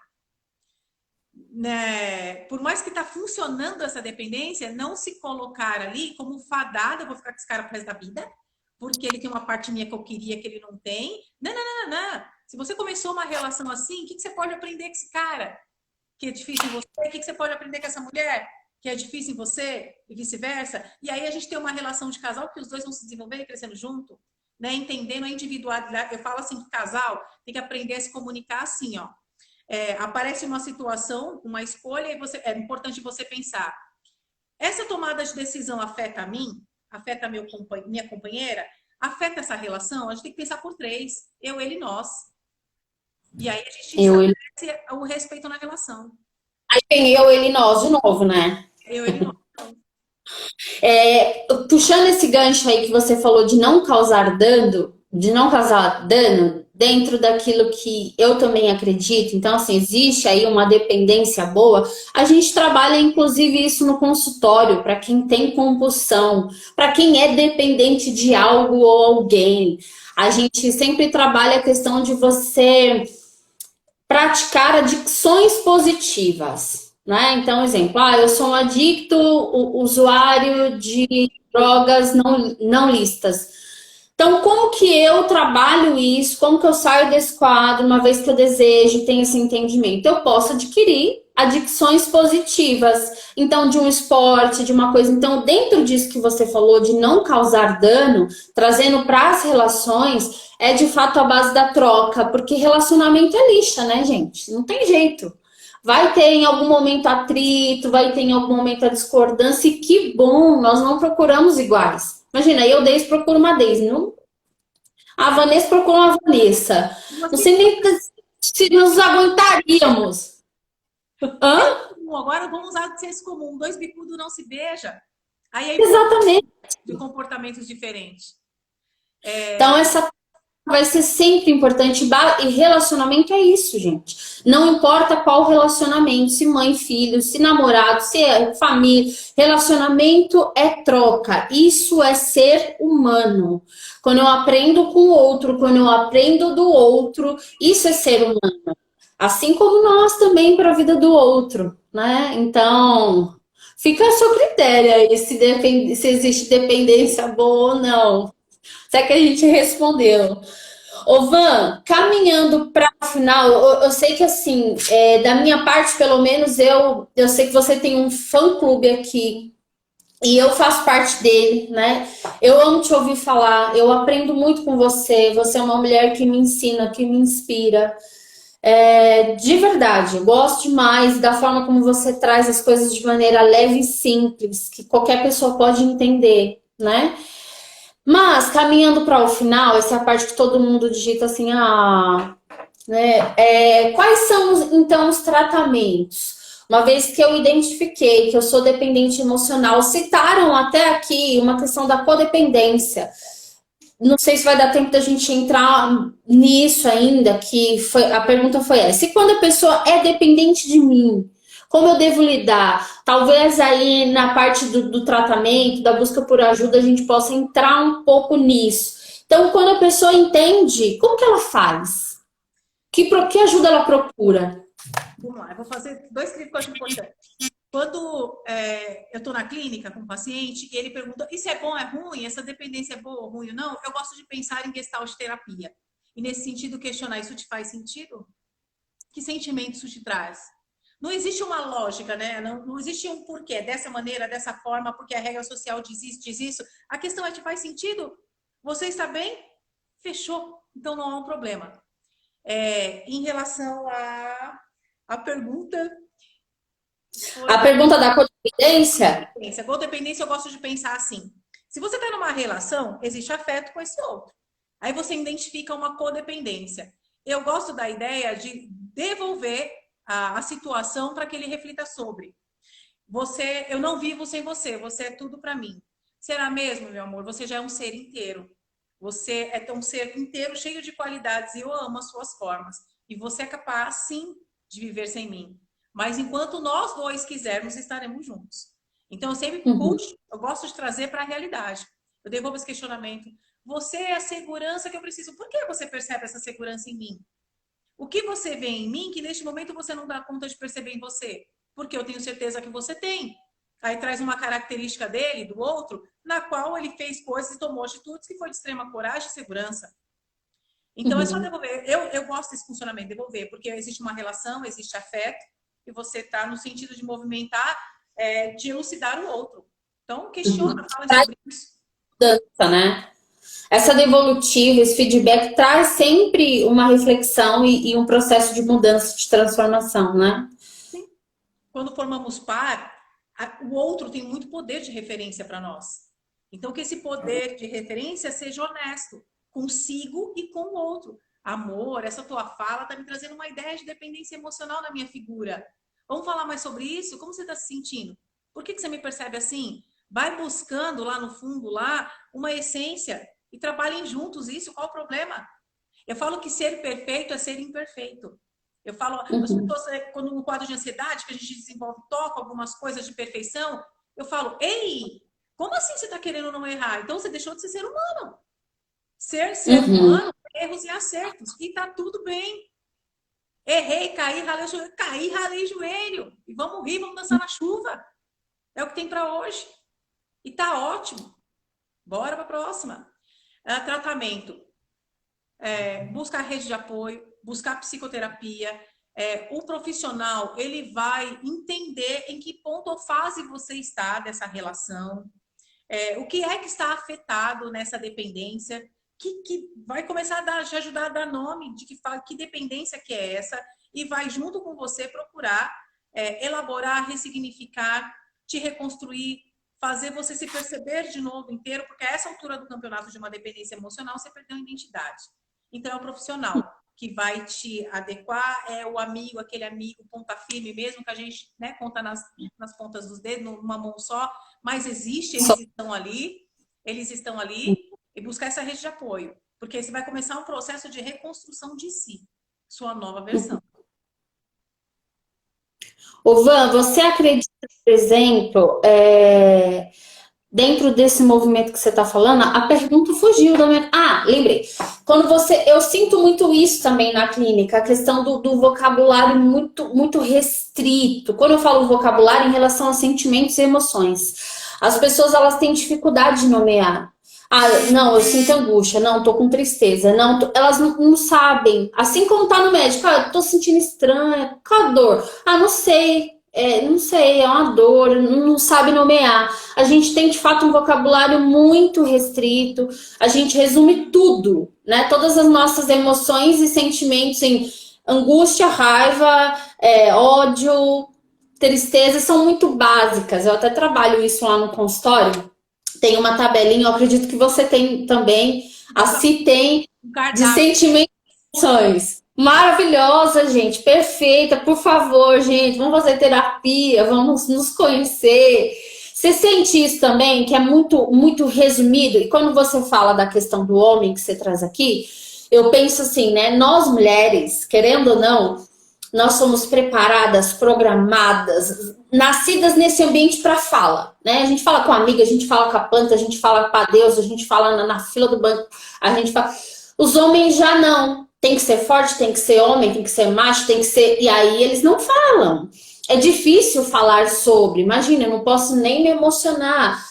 né, por mais que está funcionando essa dependência, não se colocar ali como fadada, eu vou ficar com esse cara pro resto da vida, porque ele tem uma parte minha que eu queria que ele não tem. Não, não, não, não, não. Se você começou uma relação assim, o que você pode aprender com esse cara que é difícil em você? O que você pode aprender com essa mulher que é difícil em você? E vice-versa. E aí a gente tem uma relação de casal que os dois vão se desenvolver e crescendo junto, né? Entendendo a individualidade. Eu falo assim que casal tem que aprender a se comunicar assim, ó. Aparece uma situação, uma escolha, e é importante você pensar: essa tomada de decisão afeta a mim? Afeta minha companheira? Afeta essa relação? A gente tem que pensar por três: eu, ele e nós. E aí a gente Eu, ele. estabelece o respeito na relação. Aí tem eu, ele, nós de novo, né? Eu, ele e nós. Puxando esse gancho aí que você falou de não causar dano dentro daquilo que eu também acredito. Então, assim, existe aí uma dependência boa. A gente trabalha, inclusive, isso no consultório, para quem tem compulsão, para quem é dependente de algo ou alguém. A gente sempre trabalha a questão de você praticar adicções positivas, né? Então, exemplo, eu sou um adicto, usuário de drogas não listas. Então, como que eu trabalho isso? Como que eu saio desse quadro, uma vez que eu desejo, tenho esse entendimento? Eu posso adquirir adicções positivas. Então, de um esporte, de uma coisa. Então, dentro disso que você falou, de não causar dano, trazendo para as relações, é de fato a base da troca, porque relacionamento é lixa, né, gente? Não tem jeito. Vai ter em algum momento atrito, vai ter em algum momento a discordância, e que bom, nós não procuramos iguais. Imagina, eu Deise procuro uma Deise, não? A Vanessa procura uma Vanessa. Não sei nem se nos aguentaríamos. Senso Hã? comum. Agora vamos usar o senso comum. Dois bicudos não se beijam. Aí é importante Exatamente. de comportamentos diferentes. Então, essa vai ser sempre importante. E relacionamento é isso, gente. Não importa qual relacionamento, se mãe, filho, se namorado, se é família. Relacionamento é troca. Isso é ser humano. Quando eu aprendo com o outro, quando eu aprendo do outro, isso é ser humano. Assim como nós também para a vida do outro, né? Então, fica a seu critério aí se existe dependência boa ou não. Se é que a gente respondeu. Ô Van, caminhando para o final, eu sei que assim, da minha parte, pelo menos, eu sei que você tem um fã-clube aqui e eu faço parte dele, né? Eu amo te ouvir falar, eu aprendo muito com você. Você é uma mulher que me ensina, que me inspira. De verdade, eu gosto demais da forma como você traz as coisas de maneira leve e simples, que qualquer pessoa pode entender, né? Mas, caminhando para o final, essa é a parte que todo mundo digita assim, né? Quais são, então, os tratamentos? Uma vez que eu identifiquei que eu sou dependente emocional, citaram até aqui uma questão da codependência. Não sei se vai dar tempo da gente entrar nisso ainda, a pergunta foi essa. E quando a pessoa é dependente de mim, como eu devo lidar? Talvez aí na parte do tratamento, da busca por ajuda, a gente possa entrar um pouco nisso. Então, quando a pessoa entende, como que ela faz? Que ajuda ela procura? Vamos lá, eu vou fazer dois cliques que eu acho importante. Quando eu estou na clínica com um paciente e ele pergunta: isso é bom, é ruim? Essa dependência é boa ou ruim ou não? Eu gosto de pensar em gestalt terapia. E nesse sentido, questionar: isso te faz sentido? Que sentimento isso te traz? Não existe uma lógica, né? Não existe um porquê, dessa maneira, dessa forma, porque a regra social diz isso. A questão é: te faz sentido? Você está bem? Fechou. Então não há um problema. Em relação à pergunta, Foi. A pergunta da codependência? Codependência, eu gosto de pensar assim. Se você está numa relação, existe afeto com esse outro. Aí você identifica uma codependência. Eu gosto da ideia de devolver a situação para que ele reflita sobre. Eu não vivo sem você, você é tudo para mim. Será mesmo, meu amor? Você já é um ser inteiro. Você é um ser inteiro, cheio de qualidades, e eu amo as suas formas. E você é capaz, sim, de viver sem mim. Mas enquanto nós dois quisermos, estaremos juntos. Então, eu sempre puxo, eu gosto de trazer para a realidade. Eu devolvo esse questionamento. Você é a segurança que eu preciso. Por que você percebe essa segurança em mim? O que você vê em mim que neste momento você não dá conta de perceber em você? Porque eu tenho certeza que você tem. Aí traz uma característica dele, do outro, na qual ele fez coisas e tomou atitudes que foi de extrema coragem e segurança. Então é só devolver. Eu gosto desse funcionamento, devolver, porque existe uma relação, existe afeto, e você está no sentido de movimentar, de elucidar o outro. Então questiona, fala sobre isso. Mudança, né? Essa devolutiva, esse feedback traz sempre uma reflexão e um processo de mudança, de transformação, né? Sim. Quando formamos par, o outro tem muito poder de referência para nós. Então, que esse poder de referência seja honesto consigo e com o outro. Amor, essa tua fala está me trazendo uma ideia de dependência emocional na minha figura. Vamos falar mais sobre isso? Como você está se sentindo? Por que você me percebe assim? Vai buscando lá no fundo, lá, uma essência e trabalhem juntos isso. Qual o problema? Eu falo que ser perfeito é ser imperfeito. Eu falo, as pessoas, quando no quadro de ansiedade, que a gente desenvolve, toca algumas coisas de perfeição, eu falo, ei, como assim você está querendo não errar? Então você deixou de ser humano. Ser humano, erros e acertos. E tá tudo bem. Errei, caí, ralei joelho. E vamos rir, vamos dançar na chuva. É o que tem para hoje. E tá ótimo. Bora para a próxima. Tratamento. Buscar rede de apoio, buscar psicoterapia. O profissional, ele vai entender em que ponto ou fase você está dessa relação. O que é que está afetado nessa dependência, que vai começar a ajudar a dar nome de que dependência que é essa, e vai junto com você procurar elaborar, ressignificar, te reconstruir, fazer você se perceber de novo inteiro, porque a essa altura do campeonato de uma dependência emocional, você perdeu a identidade. Então, é o profissional que vai te adequar, é o amigo, aquele amigo ponta firme, mesmo que a gente, né, conta nas pontas dos dedos, numa mão só, mas existe, eles estão ali, e buscar essa rede de apoio, porque aí você vai começar um processo de reconstrução de si, sua nova versão. Ô Van, você acredita, por exemplo, dentro desse movimento que você está falando, a pergunta fugiu da minha... Ah, lembrei. Eu sinto muito isso também na clínica, a questão do vocabulário muito restrito. Quando eu falo vocabulário em relação a sentimentos e emoções, as pessoas elas têm dificuldade de nomear. Ah, não, eu sinto angústia, não, tô com tristeza, não, elas não sabem. Assim como tá no médico, tô sentindo estranha, qual a dor? Ah, não sei. Não sei, é uma dor, não sabe nomear. A gente tem de fato um vocabulário muito restrito, a gente resume tudo, né? Todas as nossas emoções e sentimentos em angústia, raiva, ódio, tristeza são muito básicas. Eu até trabalho isso lá no consultório. Tem uma tabelinha, eu acredito que você tem também. Assim tem de sentimentos e emoções. Maravilhosa, gente, perfeita. Por favor, gente, vamos fazer terapia, vamos nos conhecer. Você sente isso também, que é muito resumido? E quando você fala da questão do homem que você traz aqui, eu penso assim, né? Nós mulheres, querendo ou não, nós somos preparadas, programadas, nascidas nesse ambiente para fala, né? A gente fala com a amiga, a gente fala com a planta, a gente fala para Deus, a gente fala na fila do banco, a gente fala... Os homens já não. Tem que ser forte, tem que ser homem, tem que ser macho, tem que ser... E aí eles não falam. É difícil falar sobre. Imagina, eu não posso nem me emocionar.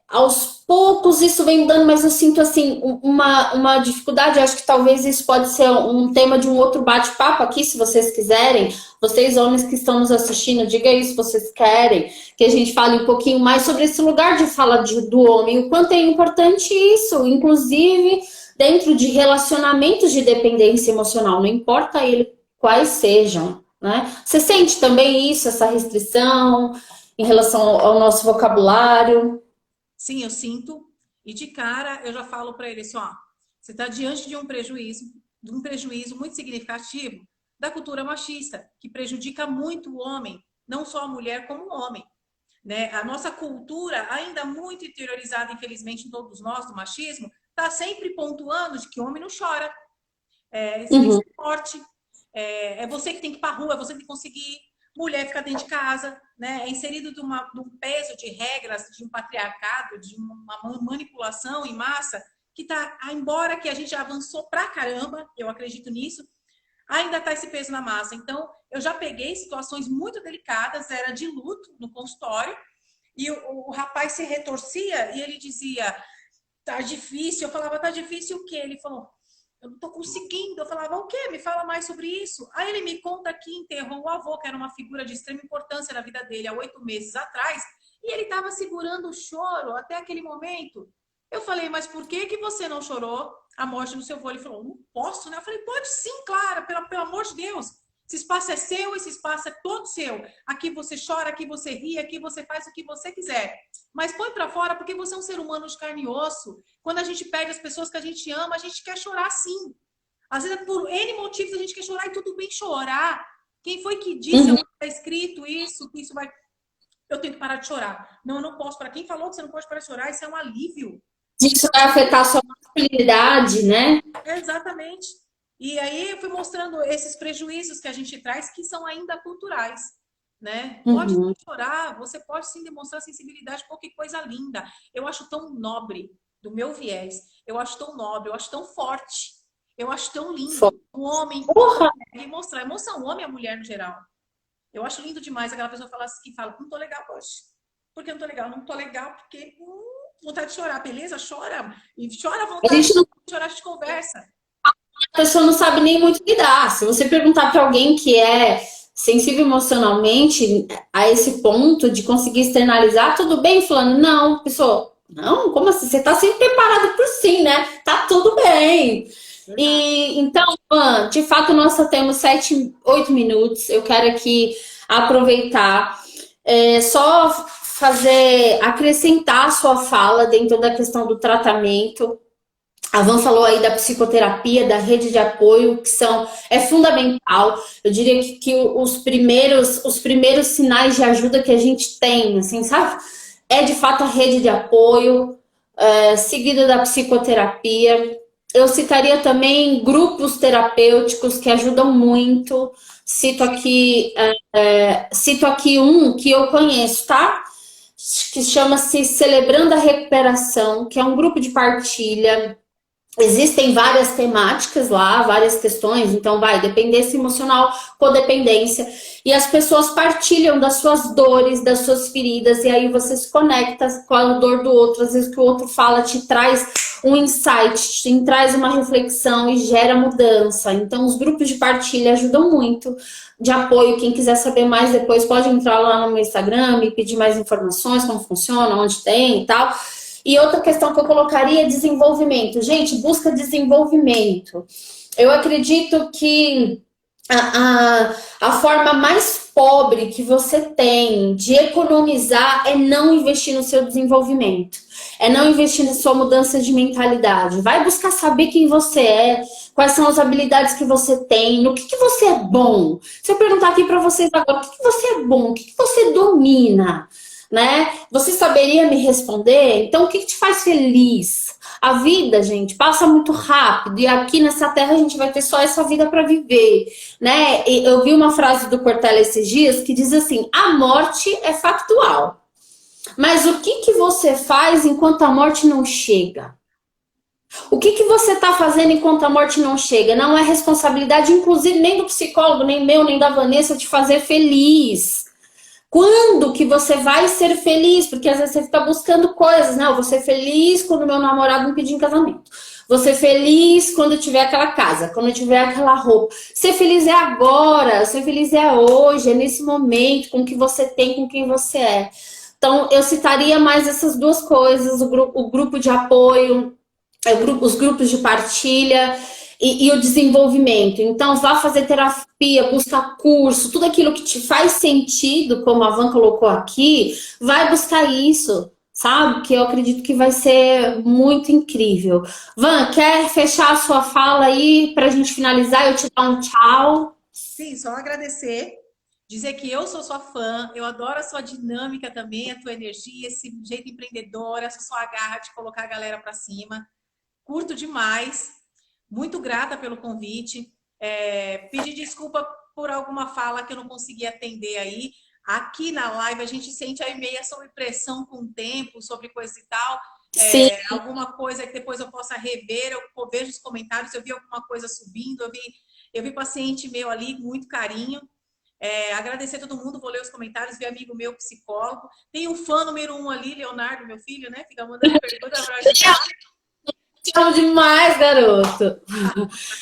Aos poucos isso vem dando, mas eu sinto assim uma dificuldade. Acho que talvez isso pode ser um tema de um outro bate-papo aqui, se vocês quiserem. Vocês homens que estão nos assistindo, diga aí se vocês querem que a gente fale um pouquinho mais sobre esse lugar de fala do homem, o quanto é importante isso, inclusive dentro de relacionamentos de dependência emocional, não importa ele quais sejam, né? Você sente também isso, essa restrição em relação ao nosso vocabulário? Sim, eu sinto. E de cara eu já falo para ele assim, ó, você está diante de um prejuízo muito significativo da cultura machista, que prejudica muito o homem, não só a mulher como o homem, né? A nossa cultura, ainda muito interiorizada, infelizmente, em todos nós, do machismo, está sempre pontuando de que homem não chora, você tem que Uhum. ser forte, é você que tem que ir para a rua, é você que tem que conseguir, mulher fica dentro de casa, né? É inserido de um peso de regras, de um patriarcado, de uma manipulação em massa, que tá, embora que a gente avançou pra caramba, eu acredito nisso, ainda tá esse peso na massa. Então, eu já peguei situações muito delicadas, era de luto no consultório, e o rapaz se retorcia e ele dizia, tá difícil. Eu falava, tá difícil o quê? Ele falou, eu não tô conseguindo. Eu falava, o quê? Me fala mais sobre isso. Aí ele me conta que enterrou o avô, que era uma figura de extrema importância na vida dele há 8 meses atrás, e ele estava segurando o choro até aquele momento. Eu falei, mas por que que você não chorou a morte do seu avô? Ele falou, não posso, né? Eu falei, pode sim, claro, pelo amor de Deus. Esse espaço é seu, esse espaço é todo seu. Aqui você chora, aqui você ri, aqui você faz o que você quiser. Mas põe para fora porque você é um ser humano de carne e osso. Quando a gente perde as pessoas que a gente ama, a gente quer chorar sim. Às vezes, por N motivos, a gente quer chorar e tudo bem chorar. Quem foi que disse, Uhum. onde está escrito isso, que isso vai... Eu tenho que parar de chorar. Não, eu não posso. Para quem falou que você não pode parar de chorar, isso é um alívio. Isso vai afetar a sua masculinidade, né? Exatamente. E aí eu fui mostrando esses prejuízos que a gente traz, que são ainda culturais, né? Pode Uhum. chorar, você pode sim demonstrar sensibilidade, pô, que coisa linda. Eu acho tão nobre, do meu viés, eu acho tão nobre, eu acho tão forte, eu acho tão lindo. Um homem que Porra! consegue mostrar emoção, o homem e a mulher no geral. Eu acho lindo demais aquela pessoa que fala, não tô legal hoje. Por que não tô legal? Não tô legal porque vontade de chorar, beleza? Chora. E chora à A vontade, gente não, chorar, a gente conversa. a pessoa não sabe nem muito lidar. Se você perguntar para alguém que é sensível emocionalmente a esse ponto de conseguir externalizar, tudo bem, fulano? Não, pessoa, não, como assim? Você tá sempre preparado por sim, né? Tá tudo bem. Verdade. E então, Pan, de fato, nós só temos 7, 8 minutos. Eu quero aqui aproveitar, só fazer, acrescentar a sua fala dentro da questão do tratamento. A Van falou aí da psicoterapia, da rede de apoio, que é fundamental. Eu diria que os primeiros sinais de ajuda que a gente tem, assim, sabe? É de fato a rede de apoio, seguida da psicoterapia. Eu citaria também grupos terapêuticos que ajudam muito. Cito aqui um que eu conheço, tá? Que chama-se Celebrando a Recuperação, que é um grupo de partilha. Existem várias temáticas lá, várias questões, então vai dependência emocional, codependência, e as pessoas partilham das suas dores, das suas feridas, e aí você se conecta com a dor do outro, às vezes o que o outro fala te traz um insight, te traz uma reflexão e gera mudança. Então os grupos de partilha ajudam muito, de apoio. Quem quiser saber mais depois pode entrar lá no meu Instagram e pedir mais informações, como funciona, onde tem e tal. E outra questão que eu colocaria é desenvolvimento. Gente, busca desenvolvimento. Eu acredito que a forma mais pobre que você tem de economizar é não investir no seu desenvolvimento. É não investir na sua mudança de mentalidade. Vai buscar saber quem você é, quais são as habilidades que você tem, no que você é bom. Se eu perguntar aqui para vocês agora, o que você é bom, o que você domina, né? Você saberia me responder? Então, o que te faz feliz? A vida, gente, passa muito rápido e aqui nessa terra a gente vai ter só essa vida para viver, né? E eu vi uma frase do Cortella esses dias que diz assim: a morte é factual, mas o que você faz enquanto a morte não chega? O que você está fazendo enquanto a morte não chega? Não é responsabilidade, inclusive, nem do psicólogo, nem meu, nem da Vanessa, te fazer feliz. Quando que você vai ser feliz? Porque às vezes você fica buscando coisas, né? Eu vou ser feliz quando meu namorado me pedir em casamento. Vou ser feliz quando eu tiver aquela casa, quando eu tiver aquela roupa. Ser feliz é agora, ser feliz é hoje, é nesse momento, com o que você tem, com quem você é. Então, eu citaria mais essas duas coisas, o grupo de apoio, os grupos de partilha. e o desenvolvimento. Então, vá fazer terapia, buscar curso, tudo aquilo que te faz sentido, como a Van colocou aqui, vai buscar isso, sabe? Que eu acredito que vai ser muito incrível. Van, quer fechar a sua fala aí para a gente finalizar? Eu te dar um tchau. Sim, só agradecer, dizer que eu sou sua fã, eu adoro a sua dinâmica também, a tua energia, esse jeito empreendedor, essa sua garra de colocar a galera para cima. Curto demais, muito grata pelo convite. Pedir desculpa por alguma fala que eu não consegui atender aí. Aqui na live a gente sente aí meia sobre pressão com o tempo, sobre coisa e tal. Sim. Alguma coisa que depois eu possa rever, eu vejo os comentários, eu vi alguma coisa subindo, eu vi paciente meu ali com muito carinho. Agradecer a todo mundo, vou ler os comentários, vi amigo meu, psicólogo. Tem um fã número 1 ali, Leonardo, meu filho, né? Fica mandando pergunta para ajudar. Te amo demais, garoto.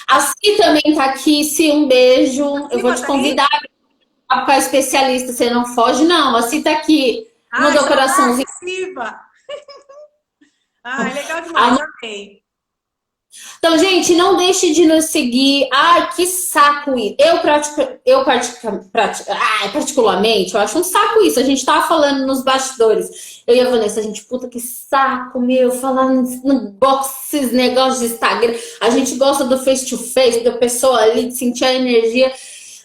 A Si também tá aqui. Si, um beijo. Eu vou Siva te tá aí? convidar para especialista. Você não foge, não. A Si tá aqui. Ai, Mandou saudade, coraçãozinho. Siva! Ai, legal demais, amei. Então, gente, não deixe de nos seguir. Ai, que saco isso. Particularmente, eu acho um saco isso. A gente tava falando nos bastidores. Eu e a Vanessa, a gente, puta que saco, meu, falar no box, esses negócios de Instagram. A gente gosta do face-to-face, da pessoa ali, de sentir a energia.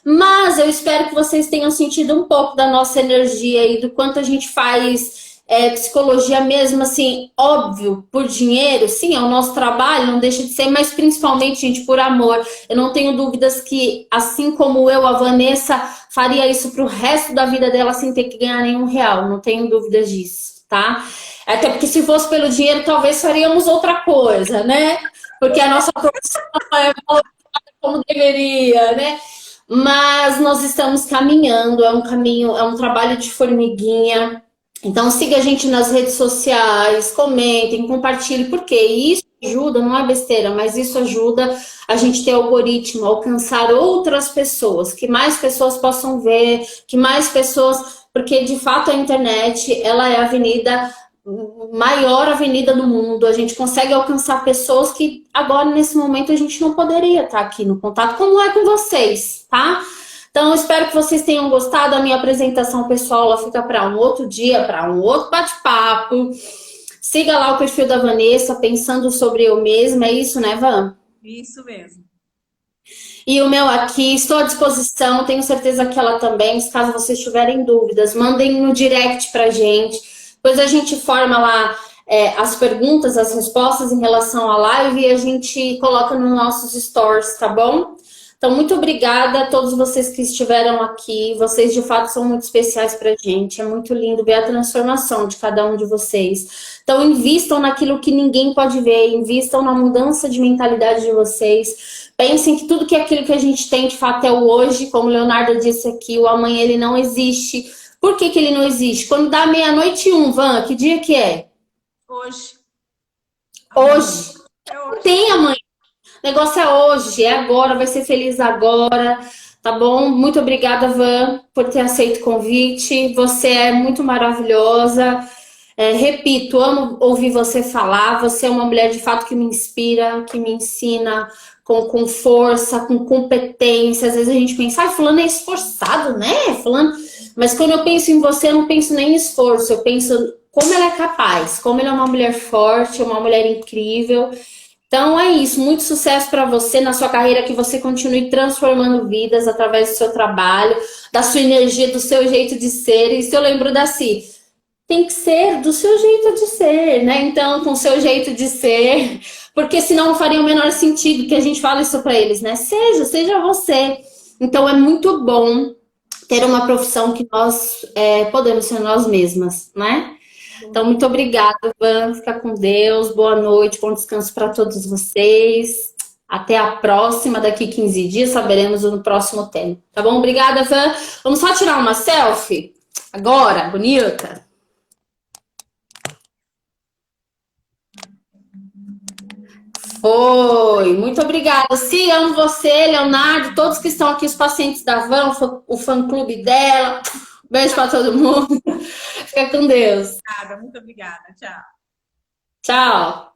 Mas eu espero que vocês tenham sentido um pouco da nossa energia e do quanto a gente faz psicologia mesmo, assim, óbvio, por dinheiro, sim, é o nosso trabalho, não deixa de ser, mas principalmente, gente, por amor. Eu não tenho dúvidas que, assim como eu, a Vanessa, faria isso pro resto da vida dela sem ter que ganhar nenhum real, não tenho dúvidas disso, tá? Até porque se fosse pelo dinheiro, talvez faríamos outra coisa, né? Porque a nossa profissão é como deveria, né? Mas nós estamos caminhando, é um caminho, é um trabalho de formiguinha. Então siga a gente nas redes sociais, comentem, compartilhem, porque isso ajuda, não é besteira, mas isso ajuda a gente ter algoritmo, alcançar outras pessoas, que mais pessoas possam ver, que mais pessoas, porque de fato a internet, ela é a avenida maior avenida do mundo, a gente consegue alcançar pessoas que agora, nesse momento, a gente não poderia estar aqui no contato, como é com vocês, tá? Então, espero que vocês tenham gostado. A minha apresentação pessoal, ela fica para um outro dia, para um outro bate-papo. Siga lá o perfil da Vanessa, pensando sobre eu mesma, é isso, né, Van? Isso mesmo. E o meu aqui, estou à disposição, tenho certeza que ela também. Se caso vocês tiverem dúvidas, mandem no direct pra gente. Depois a gente forma lá as perguntas, as respostas em relação à live e a gente coloca nos nossos stories, tá bom? Então, muito obrigada a todos vocês que estiveram aqui. Vocês, de fato, são muito especiais pra gente. É muito lindo ver a transformação de cada um de vocês. Então, invistam naquilo que ninguém pode ver, invistam na mudança de mentalidade de vocês. Pensem que tudo que é aquilo que a gente tem, de fato, é o hoje, como o Leonardo disse aqui, o amanhã ele não existe. Por que que ele não existe? Quando dá meia-noite e um, Van, que dia que é? Hoje. Amanhã. Hoje. É Não hoje. tem amanhã. O negócio é hoje, é agora, vai ser feliz agora, tá bom? Muito obrigada, Van, por ter aceito o convite. Você é muito maravilhosa. Repito, amo ouvir você falar. Você é uma mulher de fato que me inspira, que me ensina com força, com competência. Às vezes a gente pensa, ah, fulano é esforçado, né? Fulano. Mas quando eu penso em você, eu não penso nem em esforço, eu penso como ela é capaz, como ela é uma mulher forte, uma mulher incrível. Então é isso, muito sucesso para você na sua carreira, que você continue transformando vidas através do seu trabalho, da sua energia, do seu jeito de ser. E se eu lembro da Si, tem que ser do seu jeito de ser, né? Então, com o seu jeito de ser, porque senão não faria o menor sentido que a gente fala isso para eles, né? Seja você. Então é muito bom ter uma profissão que nós podemos ser nós mesmas, né? Então, muito obrigada, Van. Fica com Deus. Boa noite, bom descanso para todos vocês. Até a próxima, daqui 15 dias, saberemos no próximo tema. Tá bom? Obrigada, Van. Vamos só tirar uma selfie? Agora, bonita. Foi. Muito obrigada. Sim, amo você, Leonardo, todos que estão aqui, os pacientes da Van, o fã-clube dela. Beijo para todo mundo. Fica com Deus. Obrigada, muito obrigada. Tchau. Tchau.